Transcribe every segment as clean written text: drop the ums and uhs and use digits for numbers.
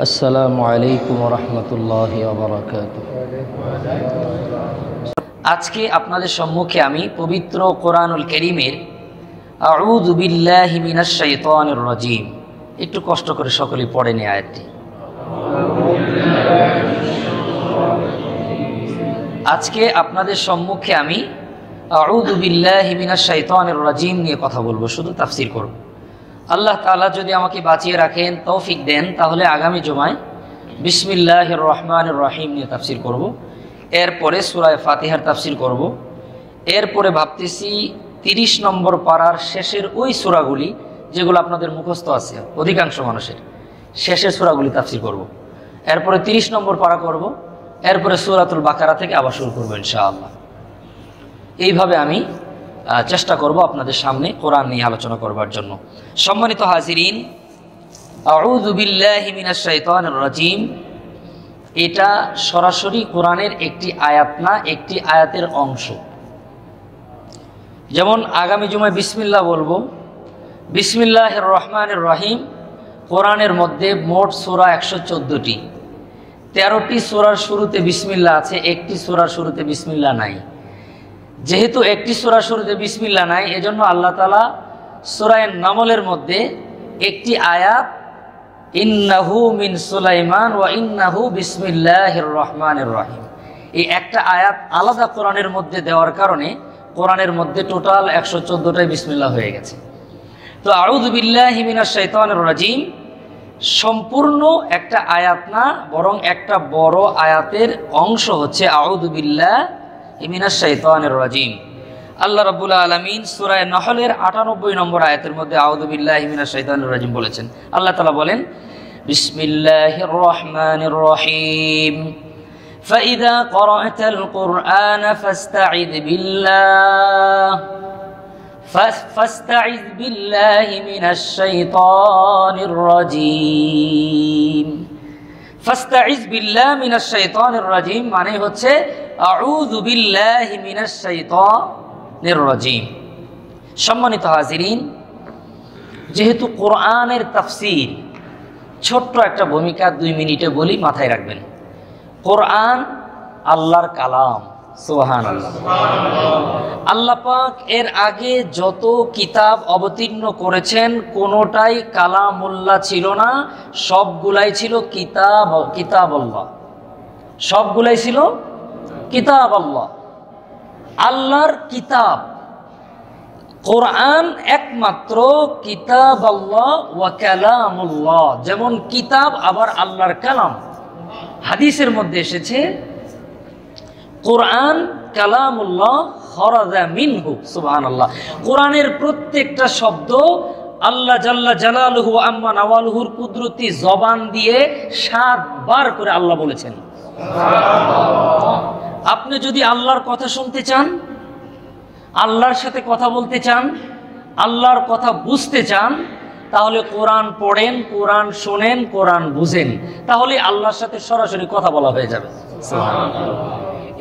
আসসালামু আলাইকুম ওয়া রাহমাতুল্লাহি ওয়া বারাকাতুহু। আজকে আপনাদের সম্মুখে আমি পবিত্র কোরআনুল কারীমের আউযু বিল্লাহি মিনাশ শাইতানির রাজীম, একটু কষ্ট করে সকলে পড়ে নিয়ে আয়াতটি। আজকে আপনাদের সম্মুখে আমি আউযু বিল্লাহি মিনাশ শাইতানির রাজীম নিয়ে কথা বলবো, শুধু তাফসীর করব। আল্লাহ তাআলা যদি আমাকে বাঁচিয়ে রাখেন, তৌফিক দেন, তাহলে আগামী জুমায় বিসমিল্লাহির রহমানির রহিম নিয়ে তাফসীর করব। এরপরে সূরা ফাতিহার তাফসীর করব। এরপরে ভাবতেছি 30 নম্বর পারার শেষের ওই সূরাগুলি যেগুলো আপনাদের মুখস্থ আছে অধিকাংশ মানুষের, শেষের সূরাগুলি তাফসীর করব। এরপরে 30 নম্বর পারা করব। এরপরে সূরাতুল বাকারা থেকে আবার শুরু করব ইনশাআল্লাহ। এইভাবে আমি চেষ্টা করব আপনাদের সামনে কোরআন নিয়ে আলোচনা করবার জন্য। সম্মানিত হাজিরিন, আউযু বিল্লাহি মিনাশ শাইতানির রাজীম, এটা সরাসরি কোরআনের একটি আয়াত না, একটি আয়াতের অংশ। যেমন আগামী জুমায় বিসমিল্লাহ বলবো, বিসমিল্লাহির রহমানির রহিম। কোরআনের মধ্যে মোট সূরা 114টি, 13টি সূরার শুরুতে বিসমিল্লাহ আছে, একটি সূরার শুরুতে বিসমিল্লাহ নাই। যেহেতু একটি সূরা শুরুতে বিসমিল্লাহ নাই, এজন্য আল্লাহ তাআলা সূরা নামলের মধ্যে একটি আয়াত ইন্নাহু মিন সুলাইমান ওয়া ইন্নাহু বিসমিল্লাহির রহমানির রহিম, এই একটা আয়াত আলাদা কোরআনের মধ্যে দেওয়ার কারণে কোরআনের মধ্যে টোটাল 114টাই বিসমিল্লাহ হয়ে গেছে। তো আউযু বিল্লাহি মিনাশ শাইতানির রাজীম সম্পূর্ণ একটা আয়াত না, বরং একটা বড় আয়াতের অংশ হচ্ছে আউযু বিল্লাহি মিনাশ শাইতানির রাজীম। আল্লাহ রাব্বুল আলামিন সূরা নাহলের 98 নম্বর আয়াতের মধ্যে আউযু বিল্লাহি মিনাশ শাইতানির রাজীম বলেছেন। আল্লাহ তাআলা বলেন, বিসমিল্লাহির রহমানির রহিম, ফাইযা ক্বরা'তাল কুরআন ফাস্তা'iয বিল্লাহি মিনাশ শাইতানির রাজীম। ফাস্তা'iয বিল্লাহি মিনাশ শাইতানির রাজীম মানে হচ্ছে আউযু বিল্লাহি মিনাশ শাইতানির রাজীম। সম্মানিত হাজিরিন, যেহেতু কোরআনের তাফসীর, ছোট্ট একটা ভূমিকা 2 মিনিটে বলি, মাথায় রাখবেন। কোরআন আল্লাহর কালাম, সুবহানাল্লাহ। আল্লাহ পাক এর আগে যত কিতাব অবতীর্ণ করেছেন কোনোটাই কালামুল্লাহ ছিল না, সবগুলাই ছিল কিতাব আল্লাহ, সবগুলাই ছিল কিতাব আল্লাহ, আল্লাহর কিতাব। কোরআন একমাত্র কিতাব আল্লাহ ওয়া কালামুল্লাহ, যেমন কিতাব আবার আল্লাহর কালাম। হাদিসের মধ্যে এসেছে কোরআন কালামুল্লাহ খরাজা মিনহু, সুবহানাল্লাহ। কোরআনের প্রত্যেকটা শব্দ আল্লাহ জাল্লা জালালুহু আম্মা নাওয়ালুহুর কুদরতি জবান দিয়ে 7 বার করে আল্লাহ বলেছেন। আপনি যদি আল্লাহর কথা শুনতে চান, আল্লাহর সাথে কথা বলতে চান, আল্লাহর কথা বুঝতে চান, তাহলে কোরআন পড়েন, কোরআন শোনেন, কোরআন বুঝেন, তাহলে আল্লাহর সাথে সরাসরি কথা বলা হয়ে যাবে।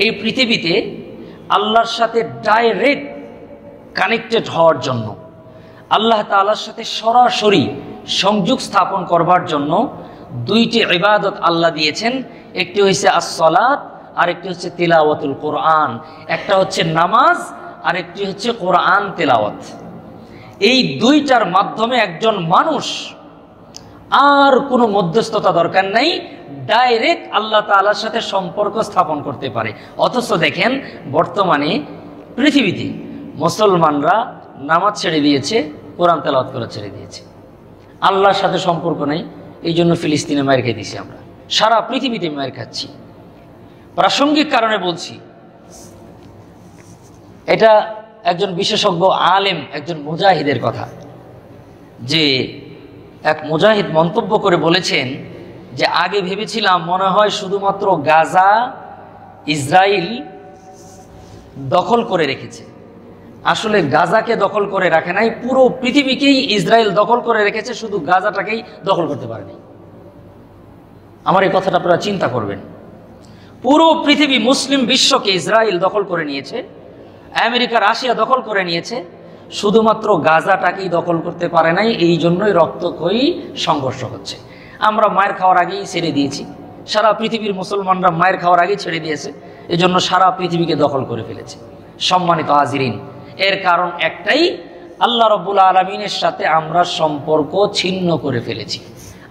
এই পৃথিবীতে আল্লাহর সাথে ডাইরেক্ট কানেক্টেড হওয়ার জন্য, আল্লাহ তাআলার সাথে সরাসরি সংযোগ স্থাপন করবার জন্য 2টি ইবাদত আল্লাহ দিয়েছেন। একটি হচ্ছে আস-সালাত, আর একটি হচ্ছে তিলাওয়াতুল কোরআন। একটা হচ্ছে নামাজ, আর একটি হচ্ছে কোরআন তেলাওয়াত। এই 2টার মাধ্যমে একজন মানুষ, আর কোনো মধ্যস্থতা দরকার নাই, ডাইরেক্ট আল্লাহ তাআলার সাথে সম্পর্ক স্থাপন করতে পারে। অথচ দেখেন বর্তমানে পৃথিবীতে মুসলমানরা নামাজ ছেড়ে দিয়েছে, কোরআন তেলাওয়াত করা ছেড়ে দিয়েছে। আল্লাহর সাথে সম্পর্ক নেই, এই জন্য ফিলিস্তিনে মার খেয়ে দিছি আমরা, সারা পৃথিবীতে মার খাচ্ছি। প্রাসঙ্গিক কারণে বলছি, এটা একজন বিশেষজ্ঞ আলেম, একজন মুজাহিদের কথা, যে এক মুজাহিদ মন্তব্য করে বলেছেন যে আগে ভেবেছিলাম মনে হয় শুধুমাত্র গাজা ইসরায়েল দখল করে রেখেছে। আসলে গাজাকে দখল করে রাখে নাই, পুরো পৃথিবীকেই ইসরায়েল দখল করে রেখেছে, শুধু গাজাটাকেই দখল করতে পারেনি। আমার এই কথাটা আপনারা চিন্তা করবেন। পুরো পৃথিবী, মুসলিম বিশ্বকে ইসরায়েল দখল করে নিয়েছে, আমেরিকা রাশিয়া দখল করে নিয়েছে, শুধুমাত্র গাজাটাকেই দখল করতে পারে নাই। এই জন্যই রক্তক্ষয়ী সংঘর্ষ হচ্ছে। আমরা মায়ের খাওয়ার আগেই ছেড়ে দিয়েছি, সারা পৃথিবীর মুসলমানরা মায়ের খাওয়ার আগেই ছেড়ে দিয়েছে, এজন্য সারা পৃথিবীকে দখল করে ফেলেছে। সম্মানিত হাজিরিন, এর কারণ একটাই, আল্লাহ রাব্বুল আলামিনের সাথে আমরা সম্পর্ক ছিন্ন করে ফেলেছি।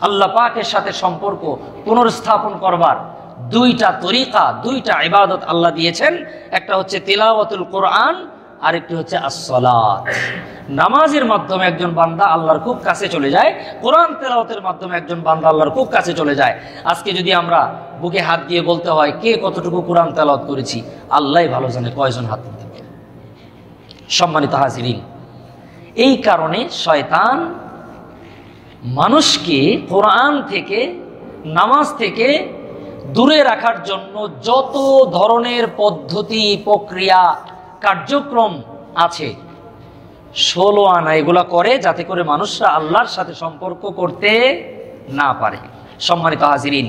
আল্লাহ পাকের সাথে সম্পর্ক পুনর্স্থাপন করবার দুইটা তরিকা, দুইটা ইবাদত আল্লাহ দিয়েছেন। একটা হচ্ছে তিলাওয়াতুল কোরআন, আরেকটি হচ্ছে আসসালাত। নামাজের মাধ্যমে একজন বান্দা আল্লাহর খুব কাছে চলে যায়, কোরআন তেলাওয়াতের মাধ্যমে একজন বান্দা আল্লাহর খুব কাছে চলে যায়। আজকে যদি আমরা বুকে হাত দিয়ে বলতে হয় কে কতটুকু কোরআন তেলাওয়াত করেছি, আল্লাহই ভালো জানে কয়জন হাত তুলতে পারে। সম্মানিত হাজিরিন, এই কারণে শয়তান মানুষকে কোরআন থেকে, নামাজ থেকে দূরে রাখার জন্য যত ধরনের পদ্ধতি, প্রক্রিয়া, কার্যক্রম আছে 16 আনা এগুলা করে, যাতে করে মানুষরা আল্লাহর সাথে সম্পর্ক করতে না পারে। সম্মানিত হাজিরিন,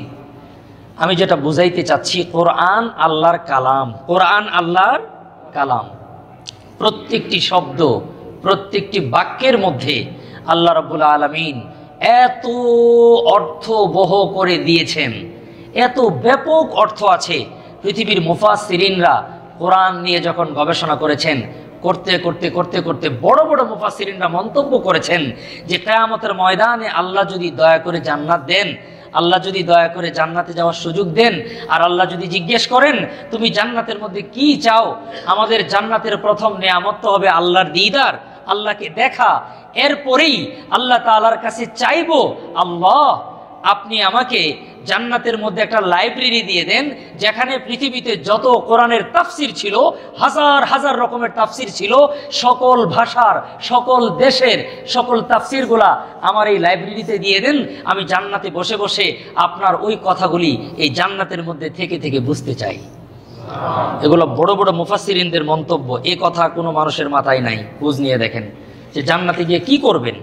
আমি যেটা বুঝাইতে চাচ্ছি, কোরআন আল্লাহর কালাম, কোরআন আল্লাহর কালাম। প্রত্যেকটি শব্দ, প্রত্যেকটি বাক্যের মধ্যে আল্লাহ রাব্বুল আলামিন এত অর্থবহ করে দিয়েছেন, এত ব্যাপক অর্থ আছে। পৃথিবীর মুফাসসিরিনরা কোরআন নিয়ে যখন গবেষণা করেছেন, করতে করতে করতে করতে বড় বড় মুফাসসিরিনরা মন্তব্য করেছেন যে কিয়ামতের ময়দানে আল্লাহ যদি দয়া করে জান্নাত দেন, আল্লাহ যদি দয়া করে জান্নাতে যাওয়ার সুযোগ দেন, আর আল্লাহ যদি জিজ্ঞেস করেন তুমি জান্নাতের মধ্যে কি চাও, আমাদের জান্নাতের প্রথম নেয়ামত তো হবে আল্লাহর দিদার, আল্লাহকে দেখা। এরপরেই আল্লাহ তাআলার কাছে চাইবো, আল্লাহ আপনি আমাকে জান্নাতের মধ্যে একটা লাইব্রেরি দিয়ে দেন, যেখানে পৃথিবীতে যত কোরআনের তাফসির ছিল, হাজার হাজার রকমের তাফসির ছিল, সকল ভাষার, সকল দেশের সকল তাফসিরগুলা আমার এই লাইব্রেরিতে দিয়ে দেন। আমি জান্নাতে বসে বসে আপনার ওই কথাগুলি এই জান্নাতের মধ্যে থেকে থেকে বুঝতে চাই। এগুলো বড় বড় মুফাসসিরিনদের মন্তব্য। এ কথা কোনো মানুষের মাথায় নাই। বুঝ নিয়ে দেখেন যে জান্নাতে গিয়ে কি করবেন।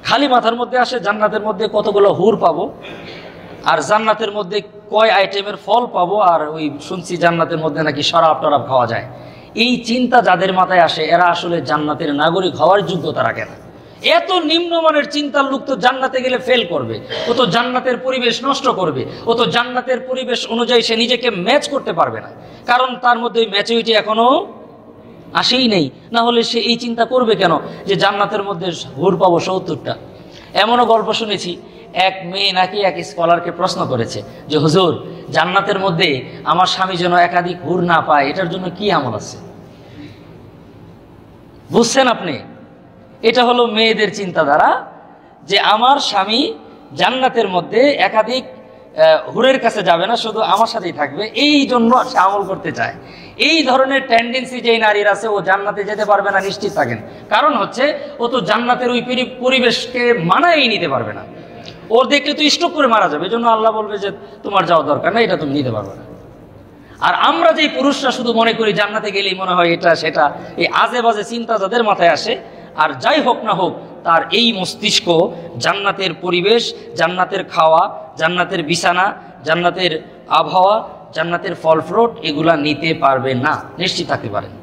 খালি মাথার মধ্যে আসে জান্নাতের মধ্যে কতগুলো হুর পাবো, আর জান্নাতের মধ্যে কয় আইটেমের ফল পাবো, আর ওই শুনছি জান্নাতের মধ্যে নাকি শরাব টরাব খাওয়া যায়। এই চিন্তা যাদের মাথায় আসে, এরা আসলে জান্নাতের নাগরিক হওয়ার যোগ্যতা রাখে না। এত নিম্নমানের চিন্তার লোক তো জান্নাতে গেলে ফেল করবে, ও তো জান্নাতের পরিবেশ নষ্ট করবে, ও তো জান্নাতের পরিবেশ অনুযায়ী সে নিজেকে ম্যাচ করতে পারবে না, কারণ তার মধ্যে ওই ম্যাচুরিটি এখনো আসেই নেই। না হলে সে এই চিন্তা করবে কেন যে জান্নাতের মধ্যে হুর পাবো 70টা। এমনও গল্প শুনেছি, এক মেয়ে নাকি এক স্কলারকে প্রশ্ন করেছে যে হুজুর, জান্নাতের মধ্যে আমার স্বামী যেন একাধিক হুর না পায়, এটার জন্য কি আমল আছে? বুঝছেন আপনি? এটা হলো মেয়েদের চিন্তাধারা, যে আমার স্বামী জান্নাতের মধ্যে একাধিক হুরের কাছে যাবে না, শুধু আমার সাথেই থাকবে, এই জন্য সে আমল করতে চায়। এই ধরনের টেন্ডেন্সি যেই নারীর আছে, ও জান্নাতে যেতে পারবে না, নিশ্চিত থাকেন। কারণ হচ্ছে ও তো জান্নাতের ওই পরিবেশকে মানাই নিতে পারবে না, ওর দেখলে তো স্ট্রোক করে মারা যাবে। এই জন্য আল্লাহ বলবে যে তোমার যাওয়া দরকার না, এটা তুমি নিতে পারবে না। আর আমরা যেই পুরুষরা শুধু মনে করি জান্নাতে গেলেই মনে হয় এটা সেটা, এই আজে বাজে চিন্তা যাদের মাথায় আসে, আর যাই হোক না হোক তার এই মস্তিষ্ক জান্নাতের পরিবেশ, জান্নাতের খাওয়া, জান্নাতের বিছানা, জান্নাতের আবহাওয়া, জান্নাতের ফল ফ্রুট এগুলা নিতে পারবে না, নিশ্চিত থাকতে পারেন।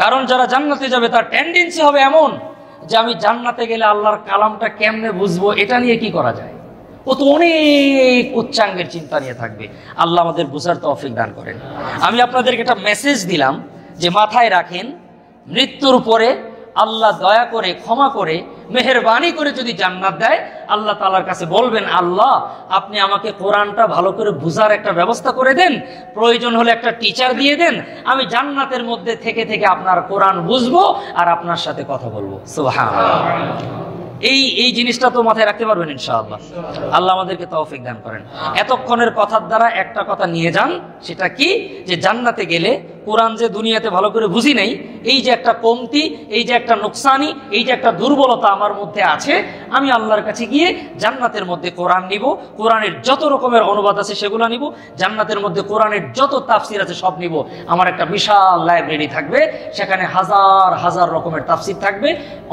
কারণ যারা জান্নাতে যাবে তার টেন্ডেন্সি হবে এমন যে আমি জান্নাতে গেলে আল্লাহর কালামটা কেমনে বুঝবো, এটা নিয়ে কি করা যায়। ও তো অনেক উচ্চাঙ্গের চিন্তা নিয়ে থাকবে। আল্লাহ আমাদের বুঝার তৌফিক দান করেন। আমি আপনাদেরকে একটা মেসেজ দিলাম যে মাথায় রাখেন, মৃত্যুর পরে আল্লাহ দয়া করে, ক্ষমা করে, মেহেরবানি করে যদি জান্নাত দেয়, আল্লাহ তাআলার কাছে বলবেন, আল্লাহ আপনি আমাকে কোরআনটা ভালো করে বুঝার একটা ব্যবস্থা করে দেন, প্রয়োজন হলে একটা টিচার দিয়ে দেন, আমি জান্নাতের মধ্যে থেকে থেকে আপনার কোরআন বুঝবো আর আপনার সাথে কথা বলবো। সুবহানাল্লাহ। এই জিনিসটা তো মাথায় রাখতে পারবেন ইনশাআল্লাহ। আল্লাহ আমাদেরকে তৌফিক দান করেন। এতক্ষণের কথার দ্বারা একটা কথা নিয়ে যান, সেটা কি, যে জান্নাতে গেলে কোরআন যে দুনিয়াতে ভালো করে বুঝি নাই, এই যে একটা কমতি, এই যে একটা নোকসানি, এই যে একটা দুর্বলতা আমার মধ্যে আছে, আমি আল্লাহর কাছে গিয়ে জান্নাতের মধ্যে কোরআন নিব, কোরআনের যত রকমের অনুবাদ আছে সেগুলো নিব, জান্নাতের মধ্যে কোরআনের যত তাফসির আছে সব নিব। আমার একটা বিশাল লাইব্রেরি থাকবে, সেখানে হাজার হাজার রকমের তাফসির থাকবে,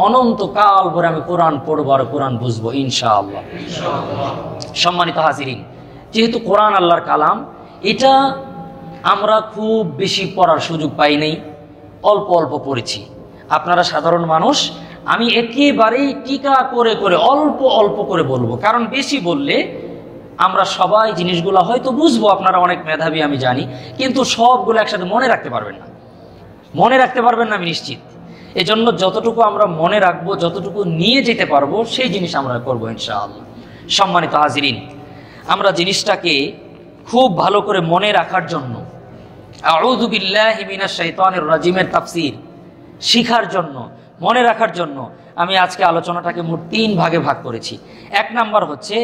অনন্তকাল ভরে আমি কোরআন পড়বো আর কোরআন বুঝবো ইনশাআল্লাহ। সম্মানিত হাজিরিন, যেহেতু কোরআন আল্লাহর কালাম, এটা আমরা খুব বেশি পড়ার সুযোগ পাই নাই, অল্প অল্প পড়েছি। আপনারা সাধারণ মানুষ, আমি একেবারেই টিকা করে করে অল্প অল্প করে বলবো, কারণ বেশি বললে আমরা সবাই জিনিসগুলো হয়তো বুঝবো, আপনারা অনেক মেধাবী আমি জানি, কিন্তু সবগুলো একসাথে মনে রাখতে পারবেন না, আমি নিশ্চিত। এজন্য যতটুকু আমরা মনে রাখবো, যতটুকু নিয়ে যেতে পারবো, সেই জিনিস আমরা করবো ইনশাআল্লাহ। সম্মানিত হাজিরিন, আমরা জিনিসটাকে খুব ভালো করে মনে রাখার জন্য আউযু বিল্লাহি মিনাশ শাইতানির রাজিমের তাফসীর শিখার জন্য, মনে রাখার জন্য আমি আজকে আলোচনাটাকে মোট 3 ভাগে ভাগ করেছি। 1 নাম্বার হচ্ছে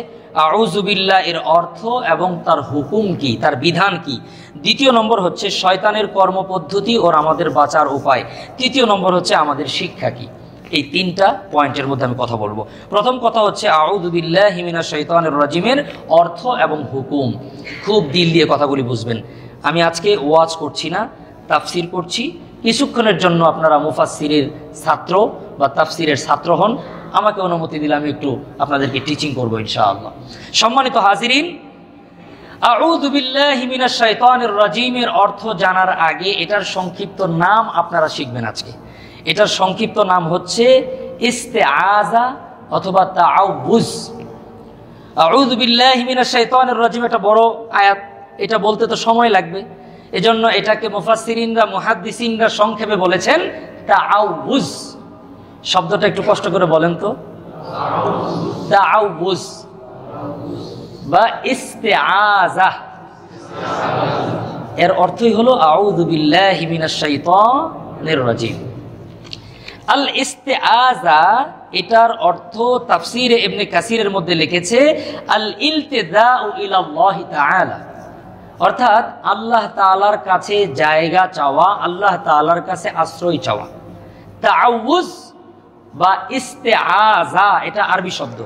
আউযু বিল্লাহ এর অর্থ এবং তার হুকুম কি, তার বিধান কি। 2 নম্বর হচ্ছে শয়তানের কর্মপদ্ধতি ও আমাদের বাঁচার উপায়। 3 নম্বর হচ্ছে আমাদের শিক্ষা কি। এই 3টা পয়েন্টের মধ্যে আমি কথা বলবো। প্রথম কথা হচ্ছে আউযু বিল্লাহি মিনাশ শাইতানির রাজিমের অর্থ এবং হুকুম। খুব দিল দিয়ে কথাগুলি বুঝবেন। আমি আজকে ওয়াজ করছি না, তাফসির করছি। কিছুক্ষণের জন্য আপনারা মুফাসসিরের ছাত্র বা তাফসিরের ছাত্র হন, আমাকে অনুমতি দিলে আমি একটু আপনাদেরকে টিচিং করবো ইনশাআল্লাহ। সম্মানিত হাজিরিন, আউযু বিল্লাহি মিনাশ শাইতানির রাজিমের অর্থ জানার আগে এটার সংক্ষিপ্ত নাম আপনারা শিখবেন আজকে। এটার সংক্ষিপ্ত নাম হচ্ছে ইস্তেআযা অথবা তাআউযুজ। আউযু বিল্লাহি মিনাশ শাইতানির রাজিম একটা বড় আয়াত, এটা বলতে তো সময় লাগবে, এজন্য এটাকে মুফাসসিরিনরা মুহাদ্দিসিনরা সংক্ষেপে বলেছেন তাআউযুজ। শব্দটা একটু কষ্ট করে বলেন তো, তাআউযুজ বা ইস্তেআযা। এর অর্থই হলো আউযু বিল্লাহি মিনাশ শাইতানির রাজিম। আল ইস্তেআযা এটার অর্থ তাফসীরে ইবনে কাসিরের মধ্যে লিখেছে আল ইলতিজাউ ইলাল্লাহি তাআলা, অর্থাৎ আল্লাহ তাআলার কাছে জায়গা চাওয়া, আল্লাহ তাআলার কাছে আশ্রয় চাওয়া। তাআউযুজ বা ইস্তেআযা এটা আরবি শব্দ,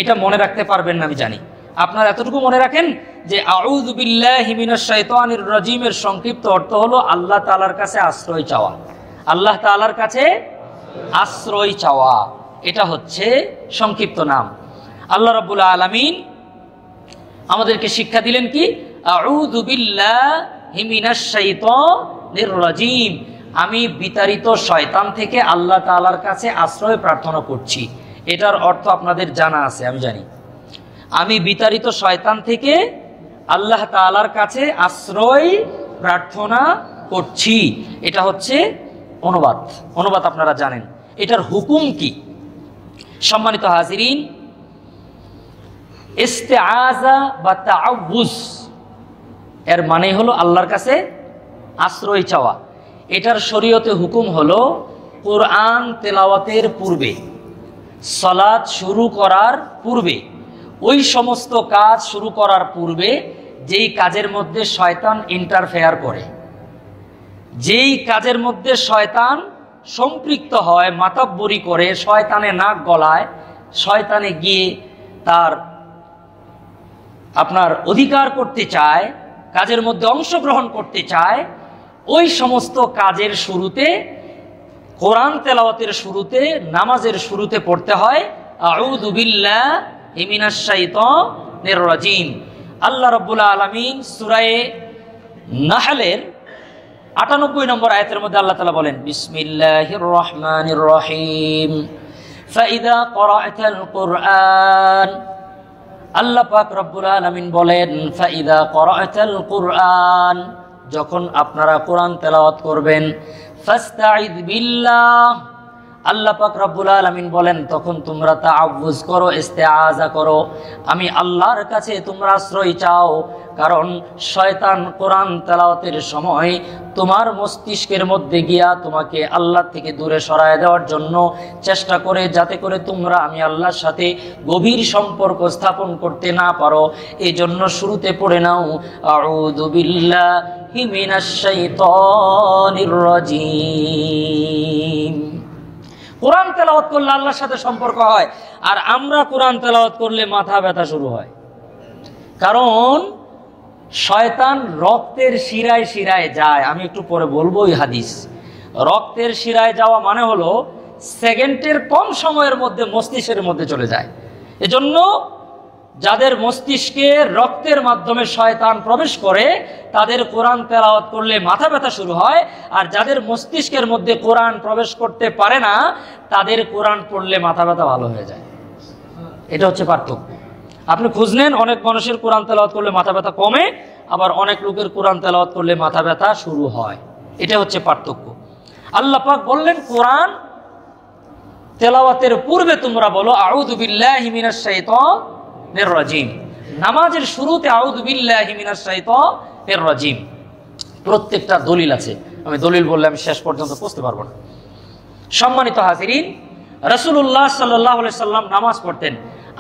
এটা মনে রাখতে পারবেন না আমি জানি। আপনারা এতটুকু মনে রাখেন যে আউযু বিল্লাহি মিনাশ শাইতানির রাজিমের সংক্ষিপ্ত অর্থ হলো আল্লাহ তাআলার কাছে আশ্রয় চাওয়া, আল্লাহ তাআলার কাছে আশ্রয় চাওয়া, এটা হচ্ছে সংক্ষিপ্ত নাম। আল্লাহ রাব্বুল আলামিন আমাদেরকে শিক্ষা দিলেন কি, আউযু বিল্লাহি মিনাশ শাইতানির রাজিম, আমি বিতাড়িত শয়তান থেকে আল্লাহ তাআলার কাছে আশ্রয় প্রার্থনা করছি। এটার অর্থ আপনাদের জানা আছে আমি জানি। আমি বিতাড়িত শয়তান থেকে আল্লাহ তাআলার কাছে আশ্রয় প্রার্থনা করছি, এটা হচ্ছে অনুবাদ। অনুবাদ আপনারা জানেন। এটার হুকুম কি? সম্মানিত হাজিরিন, ইস্তেআযা বা তাআউযুজ এর মানে হলো আল্লাহর কাছে আশ্রয় চাওয়া। এটার শরীয়তে হুকুম হলো কোরআন তেলাওয়াতের পূর্বে, সালাত শুরু করার পূর্বে, ওই সমস্ত কাজ শুরু করার পূর্বে যেই কাজের মধ্যে শয়তান ইন্টারফেয়ার করে, যেই কাজের মধ্যে শয়তান সম্পৃক্ত হয়, মাতাব্বরি করে, শয়তানে নাক গলায়, শয়তানে গিয়ে তার আপনার অধিকার করতে চায়, কাজের মধ্যে অংশগ্রহণ করতে চায়, ওই সমস্ত কাজের শুরুতে, কোরআন তেলাওয়াতের শুরুতে, নামাজের শুরুতে পড়তে হয় আউযু বিল্লাহি মিনাশ শাইতানির রাজিম। আল্লাহ রাব্বুল আলামিন সূরা নাহলের ৯৮ নম্বর আয়াতের মধ্যে আল্লাহ তাআলা বলেন বিসমিল্লাহির রহমানির রহিম ফাইদা ক্বরা'তাল কুরআন। আল্লাহ পাক রব্বুল আলামিন বলেন ফাইদা ক্বরা'তাল কুরআন, যখন আপনারা কোরআন তেলাওয়াত করবেন, ফাস্তাইদ বিল্লাহ, আল্লাহ পাক রব্বুল আলামিন বলেন তখন তোমরা তাআউযুজ করো, ইস্তেআযা করো, আমি আল্লাহর কাছে তোমরা আশ্রয় চাও। কারণ শয়তান কোরআন তেলাওয়াতের সময় তোমার মস্তিষ্কের মধ্যে গিয়া তোমাকে আল্লাহ থেকে দূরে সরায় দেওয়ার জন্য চেষ্টা করে, যাতে করে তোমরা আমি আল্লাহর সাথে গভীর সম্পর্ক স্থাপন করতে না পারো। এই জন্য শুরুতে পড়ে নাও আউযু বিল্লাহি মিনাশ শাইতানির রাজিম। কোরআন তেলাওয়াত করলে আল্লাহর সাথে সম্পর্ক হয়, আর আমরা কোরআন তেলাওয়াত করলে মাথা ব্যথা শুরু হয়। কারণ শয়তান রক্তের শিরায় শিরায় যায়। আমি একটু পরে বলবো এই হাদিস। রক্তের শিরায় যাওয়া মানে হলো সেকেন্ডের কম সময়ের মধ্যে মস্তিষ্কের মধ্যে চলে যায়। এজন্য যাদের মস্তিষ্কে রক্তের মাধ্যমে শয়তান প্রবেশ করে তাদের কোরআন তেলাওয়াত করলে মাথা ব্যথা শুরু হয়, আর যাদের মস্তিষ্কের মধ্যে কোরআন প্রবেশ করতে পারে না তাদের কোরআন পড়লে মাথা ব্যথা ভালো হয়ে যায়। এটা হচ্ছে পার্থক্য। আপনি খোঁজ নেন, অনেক মানুষের কোরআন তেলাওয়াত করলে মাথা ব্যথা কমে, আবার অনেক লোকের কোরআন তেলাওয়াত করলে মাথা ব্যথা শুরু হয়। এটা হচ্ছে পার্থক্য। আল্লাহ পাক বললেন কোরআন তেলাওয়াতের পূর্বে তোমরা বলো আউযু বিল্লাহি মিনাশ শাইতানির রাজিম। নামাজের শুরুতে আউযু বিল্লাহি মিনাশ শাইতানির রাজিম। প্রত্যেকটা দলিল আছে, আমি দলিল বললে আমি শেষ পর্যন্ত পৌঁছতে পারবো না। সম্মানিত হাজিরিন, রাসূলুল্লাহ সাল্লাল্লাহু আলাইহি সাল্লাম নামাজ পড়তেন।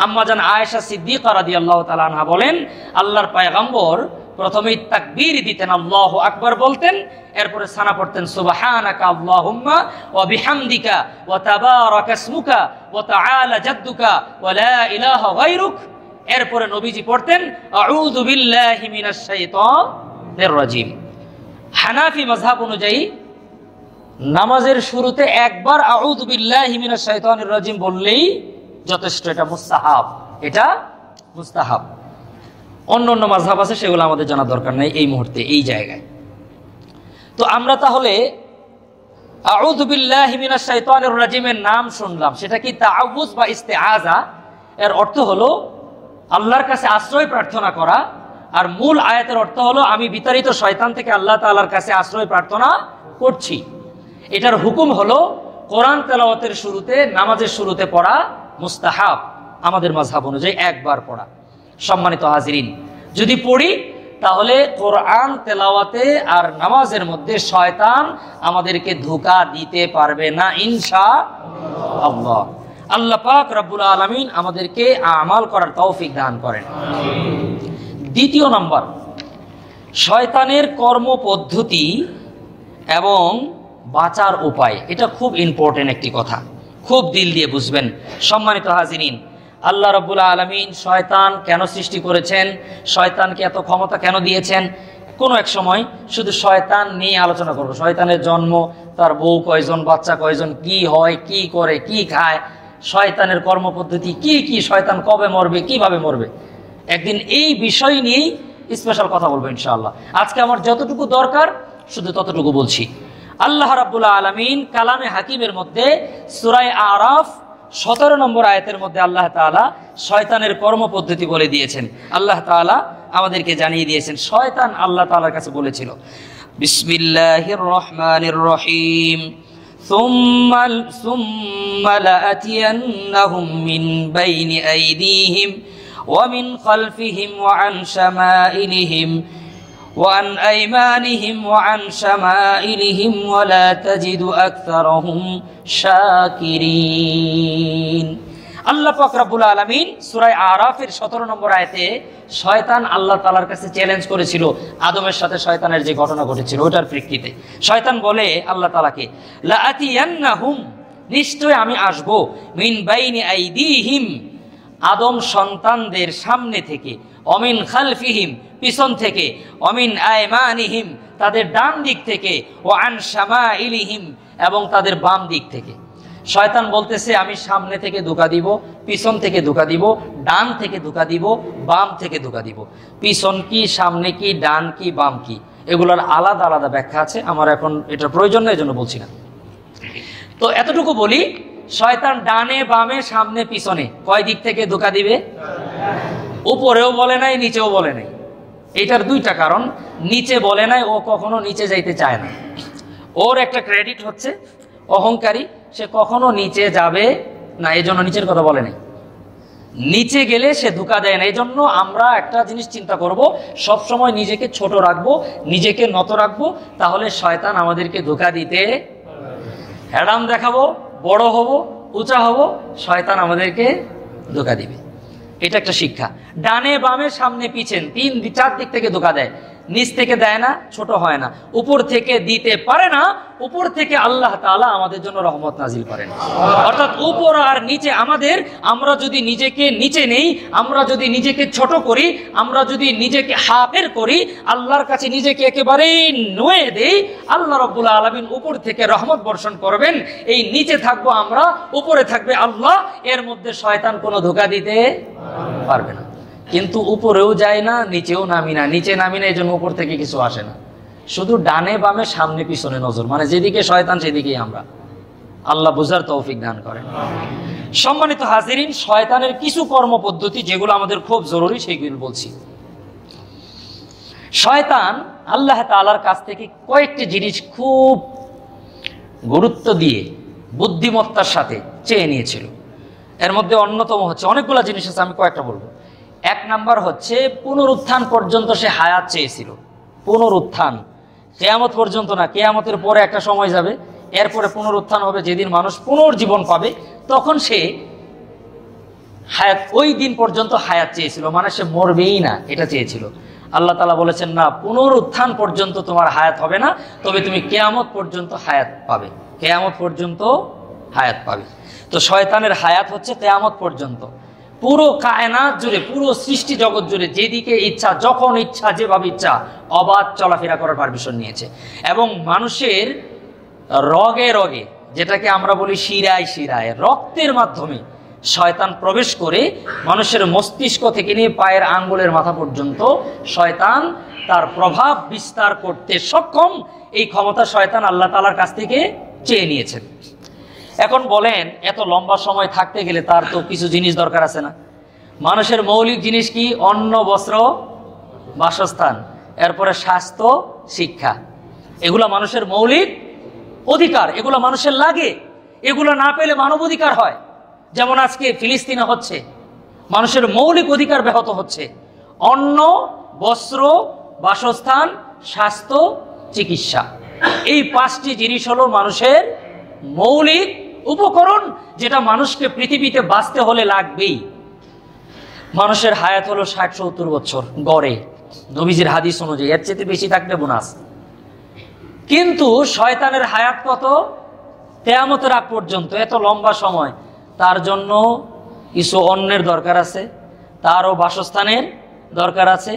আম্মাজান আয়েশা সিদ্দিকা রাদিয়াল্লাহু তাআলা আনহা বলেন, আল্লাহর পয়গম্বর প্রথমেই তাকবীর দিতেন, আল্লাহু আকবার বলতেন, এরপরে সানা পড়তেন সুবহানাকা আল্লাহুম্মা ওয়া বিহামদিকা ওয়া তাবারাকা ইসমুকা ওয়া তাআলা জাদ্দুকা ওয়া লা ইলাহা গায়রুক। এরপরে নবীজি পড়তেন আউযু বিল্লাহি মিনাশ শাইতানির রাজিম। হানাফি মাযহাব অনুযায়ী নামাজের শুরুতে একবার আউযু বিল্লাহি মিনাশ শাইতানির রাজিম বললেই যথেষ্ট। এটা মুস্তাহাব, এটা মুস্তাহাব। অন্য অন্য মাযহাব আছে, সেগুলো আমাদের জানার দরকার নেই এই মুহূর্তে এই জায়গায়। তো আমরা তাহলে আউযু বিল্লাহি মিনাশ শাইতানির রাজিমের নাম শুনলাম, সেটা কি তাআউযুজ বা ইস্তিআযা? এর অর্থ হলো আল্লাহর কাছে আশ্রয় প্রার্থনা করা, আর মূল আয়াতের অর্থ হলো আমি বিতাড়িত শয়তান থেকে আল্লাহ তাআলার কাছে আশ্রয় প্রার্থনা করছি। এটার হুকুম হলো কোরআন তেলাওয়াতের শুরুতে, নামাজের শুরুতে পড়া মুস্তাহাব, আমাদের মাযহাব অনুযায়ী একবার পড়া। সম্মানিত হাজিরিন, যদি পড়ি তাহলে কোরআন তেলাওয়াতে আর নামাজের মধ্যে শয়তান আমাদেরকে ধোঁকা দিতে পারবে না ইনশাআল্লাহ। আল্লাহ পাক রব্বুল আলামিন আমাদেরকে আমাল করার তৌফিক দান করেন। দ্বিতীয় নম্বর, শয়তানের কর্মপদ্ধতি এবং বাঁচার উপায়। এটা খুব ইম্পর্টেন্ট একটি কথা, খুব দিল দিয়ে বুঝবেন। সম্মানিত হাজিরিন, আল্লাহ রাব্বুল আলামিন শয়তান কেন সৃষ্টি করেছেন, শয়তানকে এত ক্ষমতা কেন দিয়েছেন, কোনো এক সময় শুধু শয়তান নিয়ে আলোচনা করব। শয়তানের জন্ম, তার বউ কয়জন, বাচ্চা কয়জন, কি হয়, কি করে, কি খায়, শয়তানের কর্মপদ্ধতি কি কি, শয়তান কবে মরবে, কিভাবে মরবে, একদিন এই বিষয় নিয়েই স্পেশাল কথা বলবো ইনশাআল্লাহ। আজকে আমার যতটুকু দরকার শুধু ততটুকু বলছি। আল্লাহ রাব্বুল আলামিন কালামে হাকিমের মধ্যে সূরা আরাফ 17 নম্বর আয়াতের মধ্যে আল্লাহ তাআলা শয়তানের কর্মপদ্ধতি বলে দিয়েছেন। আল্লাহ তাআলা আমাদেরকে জানিয়ে দিয়েছেন শয়তান আল্লাহ তাআলার কাছে বলেছিল, বিসমিল্লাহির রহমানির রহিম, সুম্মা লাআতিয়ান্নাহুম মিন বাইনি আইদিহিম ওয়া মিন খালফিহিম ওয়া আন শামাইলিহিম وعن أيمانهم وعن شمائلهم ولا تجد أكثرهم شاكرين। আল্লাহ পাক রব্বুল আলামিন সূরা আরাফের 17 নম্বর আয়াতে শয়তান আল্লাহ তাআলার কাছে চ্যালেঞ্জ করেছিল, আদমের সাথে শয়তানের যে ঘটনা ঘটেছিল ওটার প্রেক্ষিতে। শয়তান বলে আল্লাহ তাআলাকে, লাআতিয়ান্নাহুম, নিশ্চয় আমি আসব, মিন বাইনি আইদিহিম, আদম সন্তানদের সামনে থেকে, অমিন খালফিহিম, পিছন থেকে, অমিন আয়মানিহিম, তাদের ডান দিক থেকে, ও আন শামাইলিহিম, এবং তাদের বাম দিক থেকে। শয়তান বলতেছে আমি সামনে থেকে ধোঁকা দিব, পিছন থেকে ধোঁকা দিব, ডান থেকে ধোঁকা দিব, বাম থেকে ধোঁকা দিব। পিছন কি, সামনে কি, ডান কি, বাম কি, এগুলোর আলাদা আলাদা ব্যাখ্যা আছে, আমার এখন এটার প্রয়োজন নেই, এজন্য বলছি না। তো এতটুকু বলি, শয়তান ডানে বামে সামনে পিছনে কয় দিক থেকে ধোঁকা দিবে? উপরেও বলে নাই, নিচেও বলে নাই। এটার দুইটা কারণ। নিচে বলে নাই, ও কখনো নিচে যাইতে চায় না। ওর একটা ক্রেডিট হচ্ছে অহংকারী, সে কখনো নিচে যাবে না, এই জন্য নিচের কথা বলে নাই। নিচে গেলে সে ধোঁকা দেয় না। এই জন্য আমরা একটা জিনিস চিন্তা করব, সব সময় নিজেকে ছোট রাখবো, নিজেকে নত রাখবো, তাহলে শয়তান আমাদেরকে ধোঁকা দিতে, হ্যাডাম দেখাবো, বড় হব, উঁচা হব, শয়তান আমাদেরকে ধোঁকা দিবে। এটা একটা শিক্ষা। ডানে বামে সামনে পিছন 3-4 দিক থেকে ধোঁকা দেয়, নিচ থেকে দেয় না, ছোট হয় না, উপর থেকে দিতে পারে না। উপর থেকে আল্লাহ তাআলা আমাদের জন্য রহমত নাজিল করেন। অর্থাৎ উপর আর নিচে আমাদের, আমরা যদি নিজেকে নিচে নেই, আমরা যদি নিজেকে ছোট করি, আমরা যদি নিজেকে হাফের করি, আল্লাহর কাছে নিজেকে একেবারেই নুয়ে দেই, আল্লাহ রাব্বুল আলামিন উপর থেকে রহমত বর্ষণ করবেন। এই নিচে থাকবো আমরা, উপরে থাকবে আল্লাহ, এর মধ্যে শয়তান কোনো ধোঁকা দিতে পারবে না। কিন্তু উপরেও যায় না, নিচেও নামি না। নিচে নামি না, এই জন্য উপর থেকে কিছু আসে না। শুধু ডানে বামে সামনে পিছনে নজর, মানে যেদিকে শয়তান সেদিকেই আমরা। আল্লাহ বুঝার তৌফিক দান করেন। সম্মানিত হাজিরিন, শয়তানের কিছু কর্মপদ্ধতি যেগুলো আমাদের খুব জরুরি সেগুলো বলছি। শয়তান আল্লাহ তাআলার কাছ থেকে কয়েকটি জিনিস খুব গুরুত্ব দিয়ে বুদ্ধিমত্তার সাথে চেয়ে নিয়েছিল। এর মধ্যে অন্যতম হচ্ছে, অনেকগুলো জিনিস আছে, আমি কয়েকটা বলবো। এক নাম্বার হচ্ছে পুনরুত্থান পর্যন্ত সে হায়াত চেয়েছিল। পুনরুত্থান, কিয়ামত পর্যন্ত না, কিয়ামতের পরে একটা সময় যাবে, এরপরে পুনরুত্থান হবে, যেদিন মানুষ পুনর্জীবন পাবে, তখন সে হায়াত, ওই দিন পর্যন্ত হায়াত চেয়েছিল, মানে সে মরবেই না, এটা চেয়েছিল। আল্লাহ তাআলা বলেছেন, না, পুনরুত্থান পর্যন্ত তোমার হায়াত হবে না, তবে তুমি কিয়ামত পর্যন্ত হায়াত পাবে, কিয়ামত পর্যন্ত হায়াত পাবে। তো শয়তানের হায়াত হচ্ছে কিয়ামত পর্যন্ত। পুরো কায়নাত জুড়ে, পুরো সৃষ্টি জগৎ জুড়ে যেদিকে ইচ্ছা, যখন ইচ্ছা, যেভাবে ইচ্ছা অবাধ চলাফেরা করার পারমিশন নিয়েছে। এবং মানুষের রগে রগে, যেটাকে আমরা বলি শিরায় শিরায়, রক্তের মাধ্যমে শয়তান প্রবেশ করে মানুষের মস্তিষ্ক থেকে নিয়ে পায়ের আঙ্গুলের মাথা পর্যন্ত শয়তান তার প্রভাব বিস্তার করতে সক্ষম। এই ক্ষমতা শয়তান আল্লাহ তাআলার কাছ থেকে চেয়ে নিয়েছেন। এখন বলেন, এত লম্বা সময় থাকতে গেলে তার তো কিছু জিনিস দরকার আছে না? মানুষের মৌলিক জিনিস কি? অন্ন, বস্ত্র, বাসস্থান, এরপরে স্বাস্থ্য, শিক্ষা। এগুলো মানুষের মৌলিক অধিকার, এগুলো মানুষের লাগে। এগুলো না পেলে মানবাধিকার হয়। যেমন আজকে ফিলিস্তিনে হচ্ছে, মানুষের মৌলিক অধিকার ব্যাহত হচ্ছে। অন্ন, বস্ত্র, বাসস্থান, স্বাস্থ্য, চিকিৎসা, এই পাঁচটি জিনিস হলো মানুষের মৌলিক উপকরণ, যেটা মানুষকে পৃথিবীতে বাঁচতে হলে লাগবেই। মানুষের হায়াত হলো 60-70 বছর গড়ে, নবীজির হাদিস অনুযায়ী। এর চেয়ে বেশি থাকলে বোনাস। কিন্তু শয়তানের হায়াত কত? কিয়ামতের আগ পর্যন্ত, এত লম্বা সময়। তার জন্য কিছু অন্নের দরকার আছে, তারও বাসস্থানের দরকার আছে,